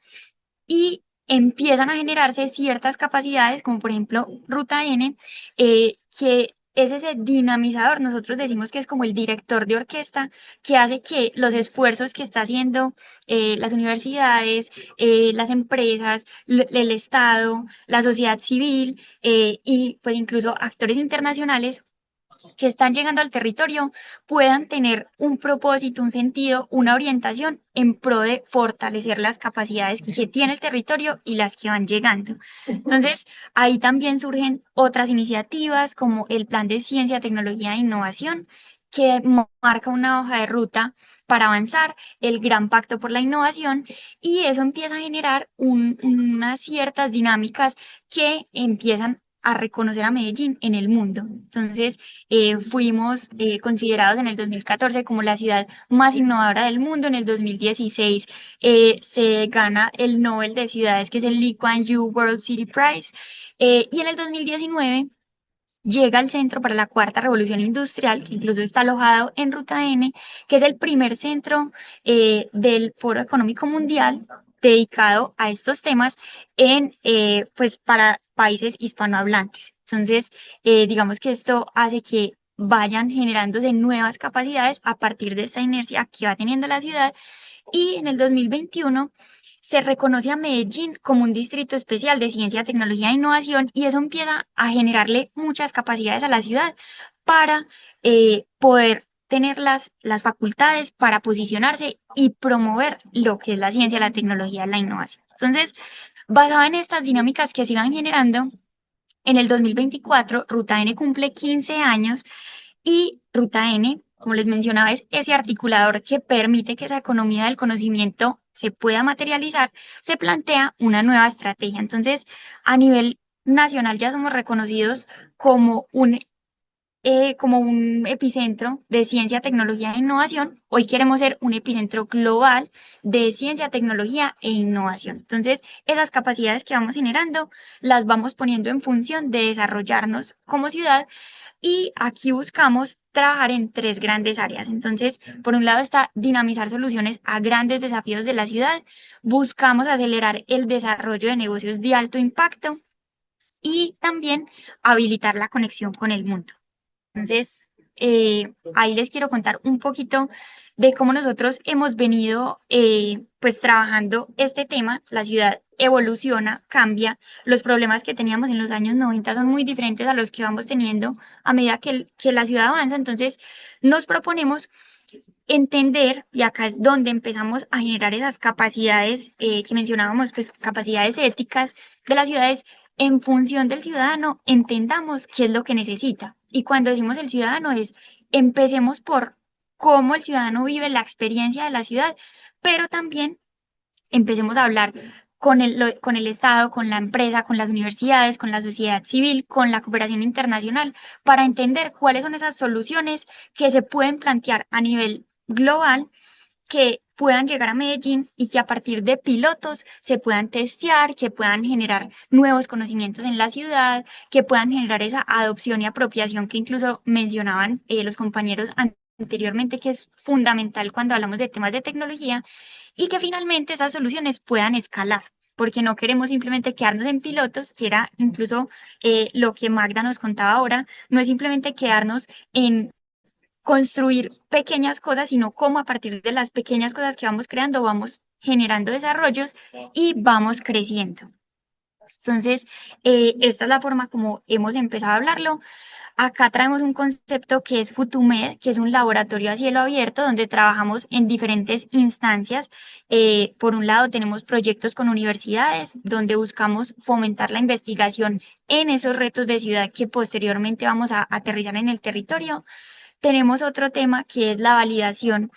Y empiezan a generarse ciertas capacidades, como por ejemplo Ruta N, que es ese dinamizador. Nosotros decimos que es como el director de orquesta, que hace que los esfuerzos que está haciendo las universidades, las empresas, el Estado, la sociedad civil, y pues incluso actores internacionales que están llegando al territorio puedan tener un propósito, un sentido, una orientación en pro de fortalecer las capacidades que tiene el territorio y las que van llegando. Entonces, ahí también surgen otras iniciativas como el Plan de Ciencia, Tecnología e Innovación, que marca una hoja de ruta para avanzar, el Gran Pacto por la Innovación, y eso empieza a generar unas ciertas dinámicas que empiezan a reconocer a Medellín en el mundo. Entonces, fuimos considerados en el 2014 como la ciudad más innovadora del mundo. En el 2016 se gana el Nobel de Ciudades, que es el Lee Kuan Yew World City Prize. Y en el 2019 llega al Centro para la Cuarta Revolución Industrial, que incluso está alojado en Ruta N, que es el primer centro del Foro Económico Mundial dedicado a estos temas pues para países hispanohablantes. Entonces, digamos que esto hace que vayan generándose nuevas capacidades a partir de esta inercia que va teniendo la ciudad. Y en el 2021 se reconoce a Medellín como un distrito especial de ciencia, tecnología e innovación, y eso empieza a generarle muchas capacidades a la ciudad para poder tener las facultades para posicionarse y promover lo que es la ciencia, la tecnología y la innovación. Entonces, basado en estas dinámicas que se iban generando, en el 2024 Ruta N cumple 15 años y Ruta N, como les mencionaba, es ese articulador que permite que esa economía del conocimiento se pueda materializar. Se plantea una nueva estrategia. Entonces, a nivel nacional ya somos reconocidos como como un epicentro de ciencia, tecnología e innovación. Hoy queremos ser un epicentro global de ciencia, tecnología e innovación. Entonces, esas capacidades que vamos generando las vamos poniendo en función de desarrollarnos como ciudad, y aquí buscamos trabajar en tres grandes áreas. Entonces, por un lado está dinamizar soluciones a grandes desafíos de la ciudad, buscamos acelerar el desarrollo de negocios de alto impacto y también habilitar la conexión con el mundo. Entonces, ahí les quiero contar un poquito de cómo nosotros hemos venido pues trabajando este tema. La ciudad evoluciona, cambia. Los problemas que teníamos en los años 90 son muy diferentes a los que vamos teniendo a medida que la ciudad avanza. Entonces, nos proponemos entender, y acá es donde empezamos a generar esas capacidades que mencionábamos, pues capacidades éticas de las ciudades en función del ciudadano, entendamos qué es lo que necesita. Y cuando decimos el ciudadano empecemos por cómo el ciudadano vive la experiencia de la ciudad, pero también empecemos a hablar con el Estado, con la empresa, con las universidades, con la sociedad civil, con la cooperación internacional, para entender cuáles son esas soluciones que se pueden plantear a nivel global, que puedan llegar a Medellín y que a partir de pilotos se puedan testear, que puedan generar nuevos conocimientos en la ciudad, que puedan generar esa adopción y apropiación que incluso mencionaban los compañeros anteriormente, que es fundamental cuando hablamos de temas de tecnología, y que finalmente esas soluciones puedan escalar. Porque no queremos simplemente quedarnos en pilotos, que era incluso lo que Magda nos contaba ahora, no es simplemente quedarnos en construir pequeñas cosas, sino cómo a partir de las pequeñas cosas que vamos creando vamos generando desarrollos y vamos creciendo. Entonces, esta es la forma como hemos empezado a hablarlo. Acá traemos un concepto que es Futumed, que es un laboratorio a cielo abierto donde trabajamos en diferentes instancias. Por un lado, tenemos proyectos con universidades donde buscamos fomentar la investigación en esos retos de ciudad que posteriormente vamos a aterrizar en el territorio. Tenemos otro tema que es la validación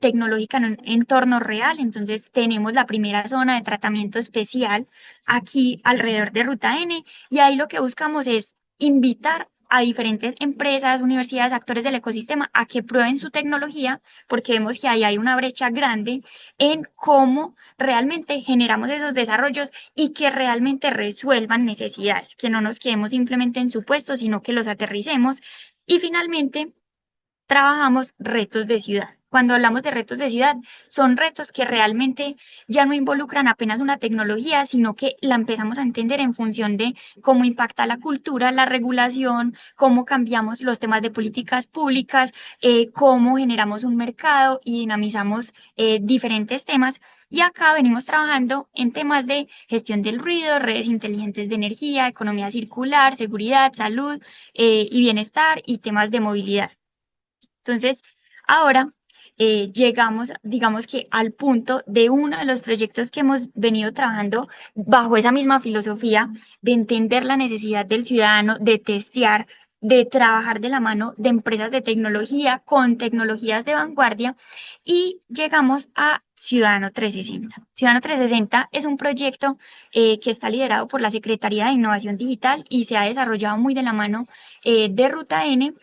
tecnológica en un entorno real. Entonces, tenemos la primera zona de tratamiento especial aquí alrededor de Ruta N, y ahí lo que buscamos es invitar a diferentes empresas, universidades, actores del ecosistema a que prueben su tecnología, porque vemos que ahí hay una brecha grande en cómo realmente generamos esos desarrollos y que realmente resuelvan necesidades, que no nos quedemos simplemente en supuestos, sino que los aterricemos. Y finalmente, trabajamos retos de ciudad. cuando hablamos de retos de ciudad, son retos que realmente ya no involucran apenas una tecnología, sino que la empezamos a entender en función de cómo impacta la cultura, la regulación, cómo cambiamos los temas de políticas públicas, cómo generamos un mercado y dinamizamos diferentes temas. Y acá venimos trabajando en temas de gestión del ruido, redes inteligentes de energía, economía circular, seguridad, salud y bienestar y temas de movilidad. Entonces, ahora llegamos, digamos que al punto de uno de los proyectos que hemos venido trabajando bajo esa misma filosofía de entender la necesidad del ciudadano, de testear, de trabajar de la mano de empresas de tecnología con tecnologías de vanguardia y llegamos a Ciudadano 360. Ciudadano 360 es un proyecto que está liderado por la Secretaría de Innovación Digital y se ha desarrollado muy de la mano de Ruta N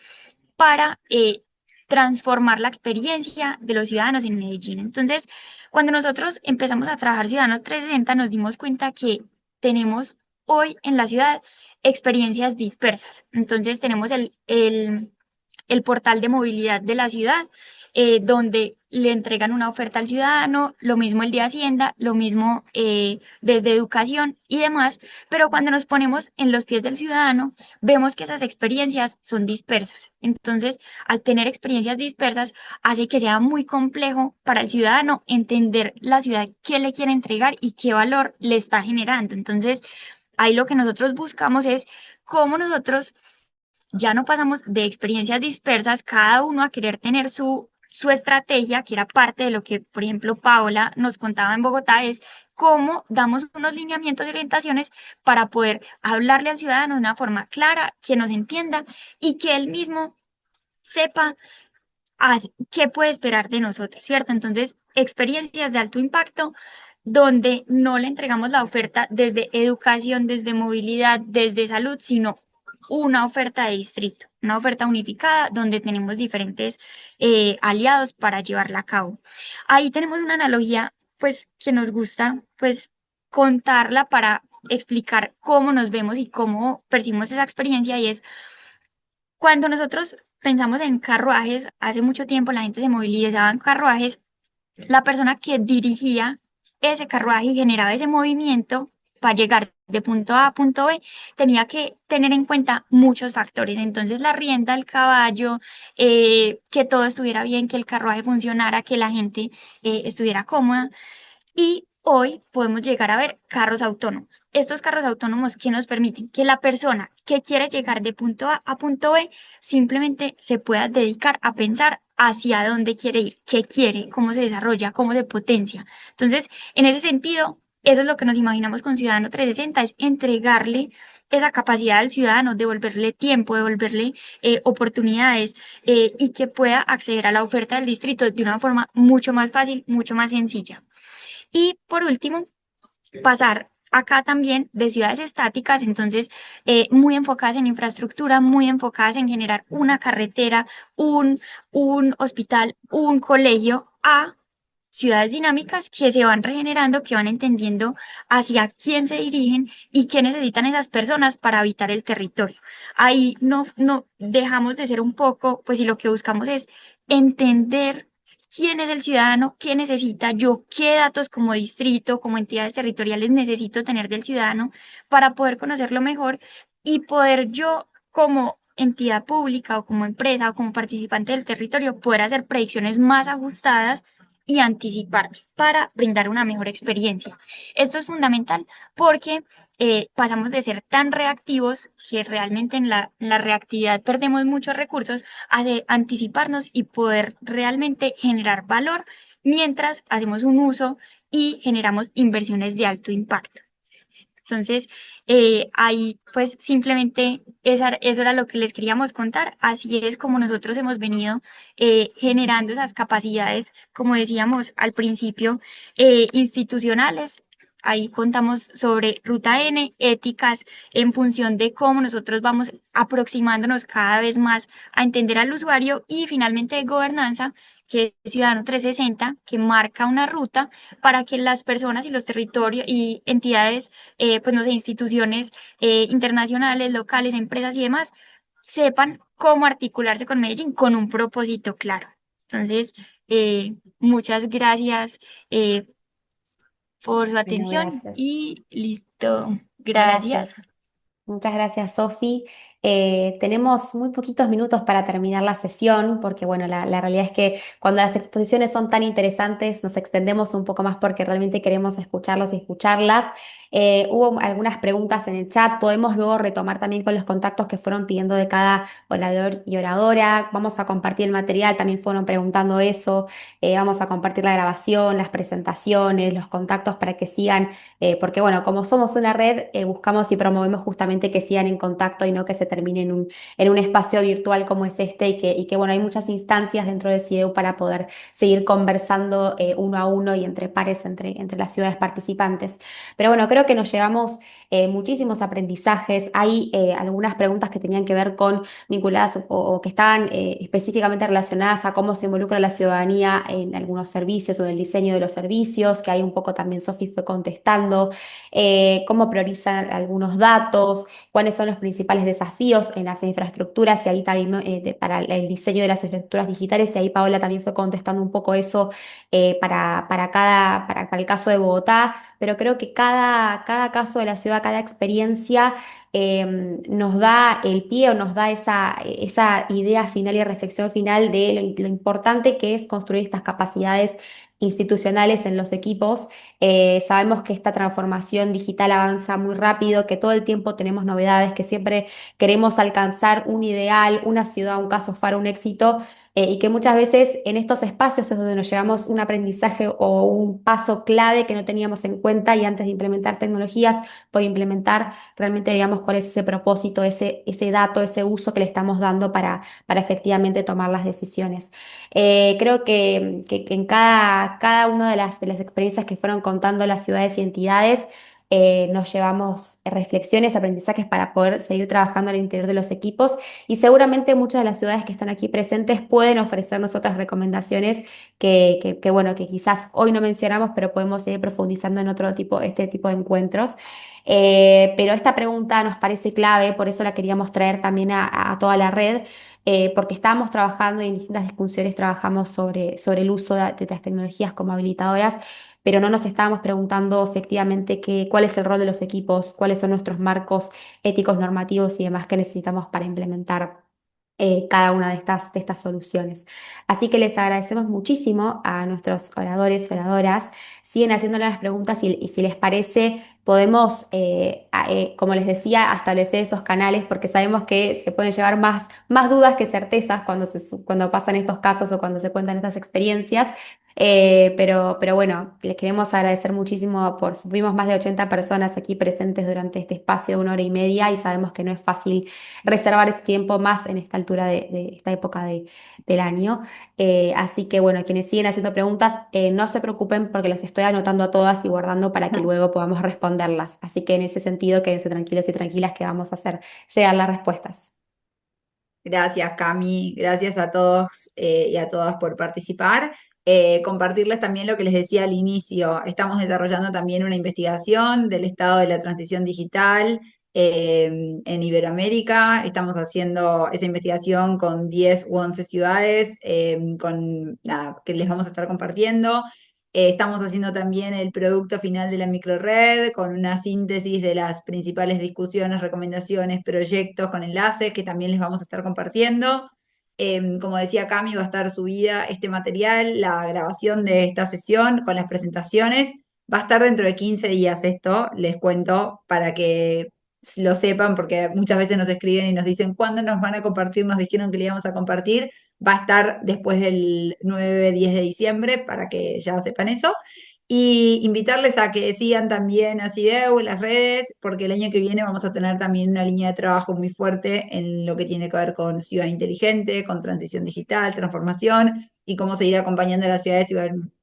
para transformar la experiencia de los ciudadanos en Medellín. Entonces, cuando nosotros empezamos a trabajar Ciudadanos 360, nos dimos cuenta que tenemos hoy en la ciudad experiencias dispersas. Entonces, tenemos el portal de movilidad de la ciudad, donde le entregan una oferta al ciudadano, lo mismo el de Hacienda, lo mismo desde educación y demás, pero cuando nos ponemos en los pies del ciudadano, vemos que esas experiencias son dispersas. Entonces, al tener experiencias dispersas, hace que sea muy complejo para el ciudadano entender la ciudad, qué le quiere entregar y qué valor le está generando. Entonces, ahí lo que nosotros buscamos es cómo nosotros ya no pasamos de experiencias dispersas, cada uno a querer tener su estrategia, que era parte de lo que, por ejemplo, Paola nos contaba en Bogotá, es cómo damos unos lineamientos y orientaciones para poder hablarle al ciudadano de una forma clara, que nos entienda y que él mismo sepa qué puede esperar de nosotros, ¿cierto? Entonces, experiencias de alto impacto donde no le entregamos la oferta desde educación, desde movilidad, desde salud, sino una oferta de distrito, una oferta unificada donde tenemos diferentes aliados para llevarla a cabo. Ahí tenemos una analogía, pues, que nos gusta, pues, contarla para explicar cómo nos vemos y cómo percibimos esa experiencia y es cuando nosotros pensamos en carruajes, hace mucho tiempo la gente se movilizaba en carruajes, la persona que dirigía ese carruaje y generaba ese movimiento para llegar de punto A a punto B, tenía que tener en cuenta muchos factores. Entonces, la rienda, el caballo, que todo estuviera bien, que el carruaje funcionara, que la gente estuviera cómoda. Y hoy podemos llegar a ver carros autónomos. Estos carros autónomos que nos permiten que la persona que quiere llegar de punto A a punto B simplemente se pueda dedicar a pensar hacia dónde quiere ir, qué quiere, cómo se desarrolla, cómo se potencia. Entonces, en ese sentido, eso es lo que nos imaginamos con Ciudadano 360, es entregarle esa capacidad al ciudadano, devolverle tiempo, devolverle oportunidades y que pueda acceder a la oferta del distrito de una forma mucho más fácil, mucho más sencilla. Y por último, pasar acá también de ciudades estáticas, entonces muy enfocadas en infraestructura, muy enfocadas en generar una carretera, un hospital, un colegio, a ciudades dinámicas que se van regenerando, que van entendiendo hacia quién se dirigen y qué necesitan esas personas para habitar el territorio. Ahí no dejamos de ser un poco, pues si lo que buscamos es entender quién es el ciudadano, qué necesita yo, qué datos como distrito, como entidades territoriales necesito tener del ciudadano para poder conocerlo mejor y poder yo como entidad pública o como empresa o como participante del territorio poder hacer predicciones más ajustadas y anticiparme para brindar una mejor experiencia. Esto es fundamental porque pasamos de ser tan reactivos que realmente en la reactividad perdemos muchos recursos a de anticiparnos y poder realmente generar valor mientras hacemos un uso y generamos inversiones de alto impacto. Entonces, ahí pues simplemente eso era lo que les queríamos contar. Así es como nosotros hemos venido generando esas capacidades, como decíamos al principio, institucionales. Ahí contamos sobre Ruta N, éticas en función de cómo nosotros vamos aproximándonos cada vez más a entender al usuario y finalmente de gobernanza, que es Ciudadano 360, que marca una ruta para que las personas y los territorios y entidades, pues no sé, instituciones internacionales, locales, empresas y demás, sepan cómo articularse con Medellín con un propósito claro. Entonces, muchas gracias por su Bueno, atención gracias. y listo. Gracias. Gracias. Muchas gracias, Sofi. Tenemos muy poquitos minutos para terminar la sesión, porque bueno, la realidad es que cuando las exposiciones son tan interesantes, nos extendemos un poco más porque realmente queremos escucharlos y escucharlas. Hubo algunas preguntas en el chat, podemos luego retomar también con los contactos que fueron pidiendo de cada orador y oradora. Vamos a compartir el material, también fueron preguntando eso. Vamos a compartir la grabación, las presentaciones, los contactos para que sigan porque bueno, como somos una red, buscamos y promovemos justamente que sigan en contacto y no que se termine en un espacio virtual como es este y que bueno, hay muchas instancias dentro de CIDEU para poder seguir conversando uno a uno y entre pares, entre las ciudades participantes. Pero bueno, creo que nos llevamos muchísimos aprendizajes. Hay algunas preguntas que tenían que ver con vinculadas o que estaban específicamente relacionadas a cómo se involucra la ciudadanía en algunos servicios o en el diseño de los servicios, que ahí un poco también Sofi fue contestando, cómo priorizan algunos datos, cuáles son los principales desafíos en las infraestructuras y ahí también para el diseño de las infraestructuras digitales y ahí Paola también fue contestando un poco eso para el caso de Bogotá, pero creo que cada caso de la ciudad, cada experiencia nos da el pie o nos da esa idea final y reflexión final de lo importante que es construir estas capacidades institucionales en los equipos. Sabemos que esta transformación digital avanza muy rápido, que todo el tiempo tenemos novedades, que siempre queremos alcanzar un ideal, una ciudad, un caso faro, un éxito, y que muchas veces en estos espacios es donde nos llevamos un aprendizaje o un paso clave que no teníamos en cuenta y antes de implementar tecnologías, por implementar realmente digamos cuál es ese propósito, ese dato, ese uso que le estamos dando para efectivamente tomar las decisiones. Creo que en cada una de las experiencias que fueron contando las ciudades y entidades, nos llevamos reflexiones, aprendizajes para poder seguir trabajando al interior de los equipos y seguramente muchas de las ciudades que están aquí presentes pueden ofrecernos otras recomendaciones bueno, que quizás hoy no mencionamos, pero podemos seguir profundizando en este tipo de encuentros. Pero esta pregunta nos parece clave, por eso la queríamos traer también a toda la red, porque estábamos trabajando y en distintas discusiones trabajamos sobre el uso de las tecnologías como habilitadoras, pero no nos estábamos preguntando efectivamente cuál es el rol de los equipos, cuáles son nuestros marcos éticos, normativos y demás que necesitamos para implementar cada una de estas soluciones. Así que les agradecemos muchísimo a nuestros oradores, oradoras. Siguen haciéndonos las preguntas y si les parece, podemos, como les decía, establecer esos canales porque sabemos que se pueden llevar más dudas que certezas cuando pasan estos casos o cuando se cuentan estas experiencias. Pero bueno, les queremos agradecer muchísimo fuimos más de 80 personas aquí presentes durante este espacio de 1 hora y media y sabemos que no es fácil reservar ese tiempo más en esta altura de esta época del año. Así que bueno, quienes siguen haciendo preguntas, no se preocupen porque las estoy anotando a todas y guardando para que luego podamos responderlas. Así que en ese sentido, quédense tranquilos y tranquilas que vamos a hacer llegar las respuestas. Gracias, Cami. Gracias a todos y a todas por participar. Compartirles también lo que les decía al inicio. Estamos desarrollando también una investigación del estado de la transición digital en Iberoamérica. Estamos haciendo esa investigación con 10 u 11 ciudades nada, que les vamos a estar compartiendo. Estamos haciendo también el producto final de la microred con una síntesis de las principales discusiones, recomendaciones, proyectos con enlaces que también les vamos a estar compartiendo. Como decía Cami, va a estar subida este material, la grabación de esta sesión con las presentaciones. Va a estar dentro de 15 días esto, les cuento, para que lo sepan, porque muchas veces nos escriben y nos dicen, ¿cuándo nos van a compartir? Nos dijeron que le íbamos a compartir. Va a estar después del 9-10 de diciembre, para que ya sepan eso. Y invitarles a que sigan también a CIDEU en las redes, porque el año que viene vamos a tener también una línea de trabajo muy fuerte en lo que tiene que ver con ciudad inteligente, con transición digital, transformación y cómo seguir acompañando a las ciudades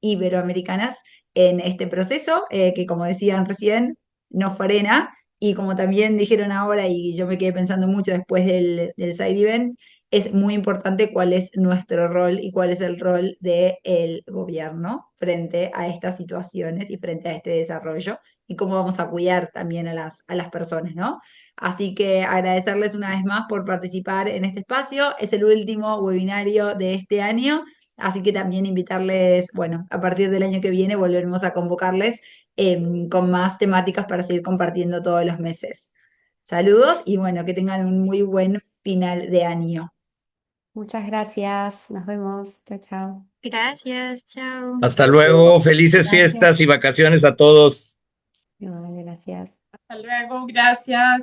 iberoamericanas en este proceso, que como decían recién, no frena. Y como también dijeron ahora, y yo me quedé pensando mucho después del side event, es muy importante cuál es nuestro rol y cuál es el rol del gobierno frente a estas situaciones y frente a este desarrollo y cómo vamos a cuidar también a las personas, ¿no? Así que agradecerles una vez más por participar en este espacio. Es el último webinario de este año, Así que también invitarles, bueno, a partir del año que viene volveremos a convocarles con más temáticas para seguir compartiendo todos los meses. Saludos y bueno, que tengan un muy buen final de año. Muchas gracias. Nos vemos. Chao, chao. Gracias, chao. Hasta luego, felices Gracias. fiestas y vacaciones a todos. Vale, gracias. Hasta luego, gracias.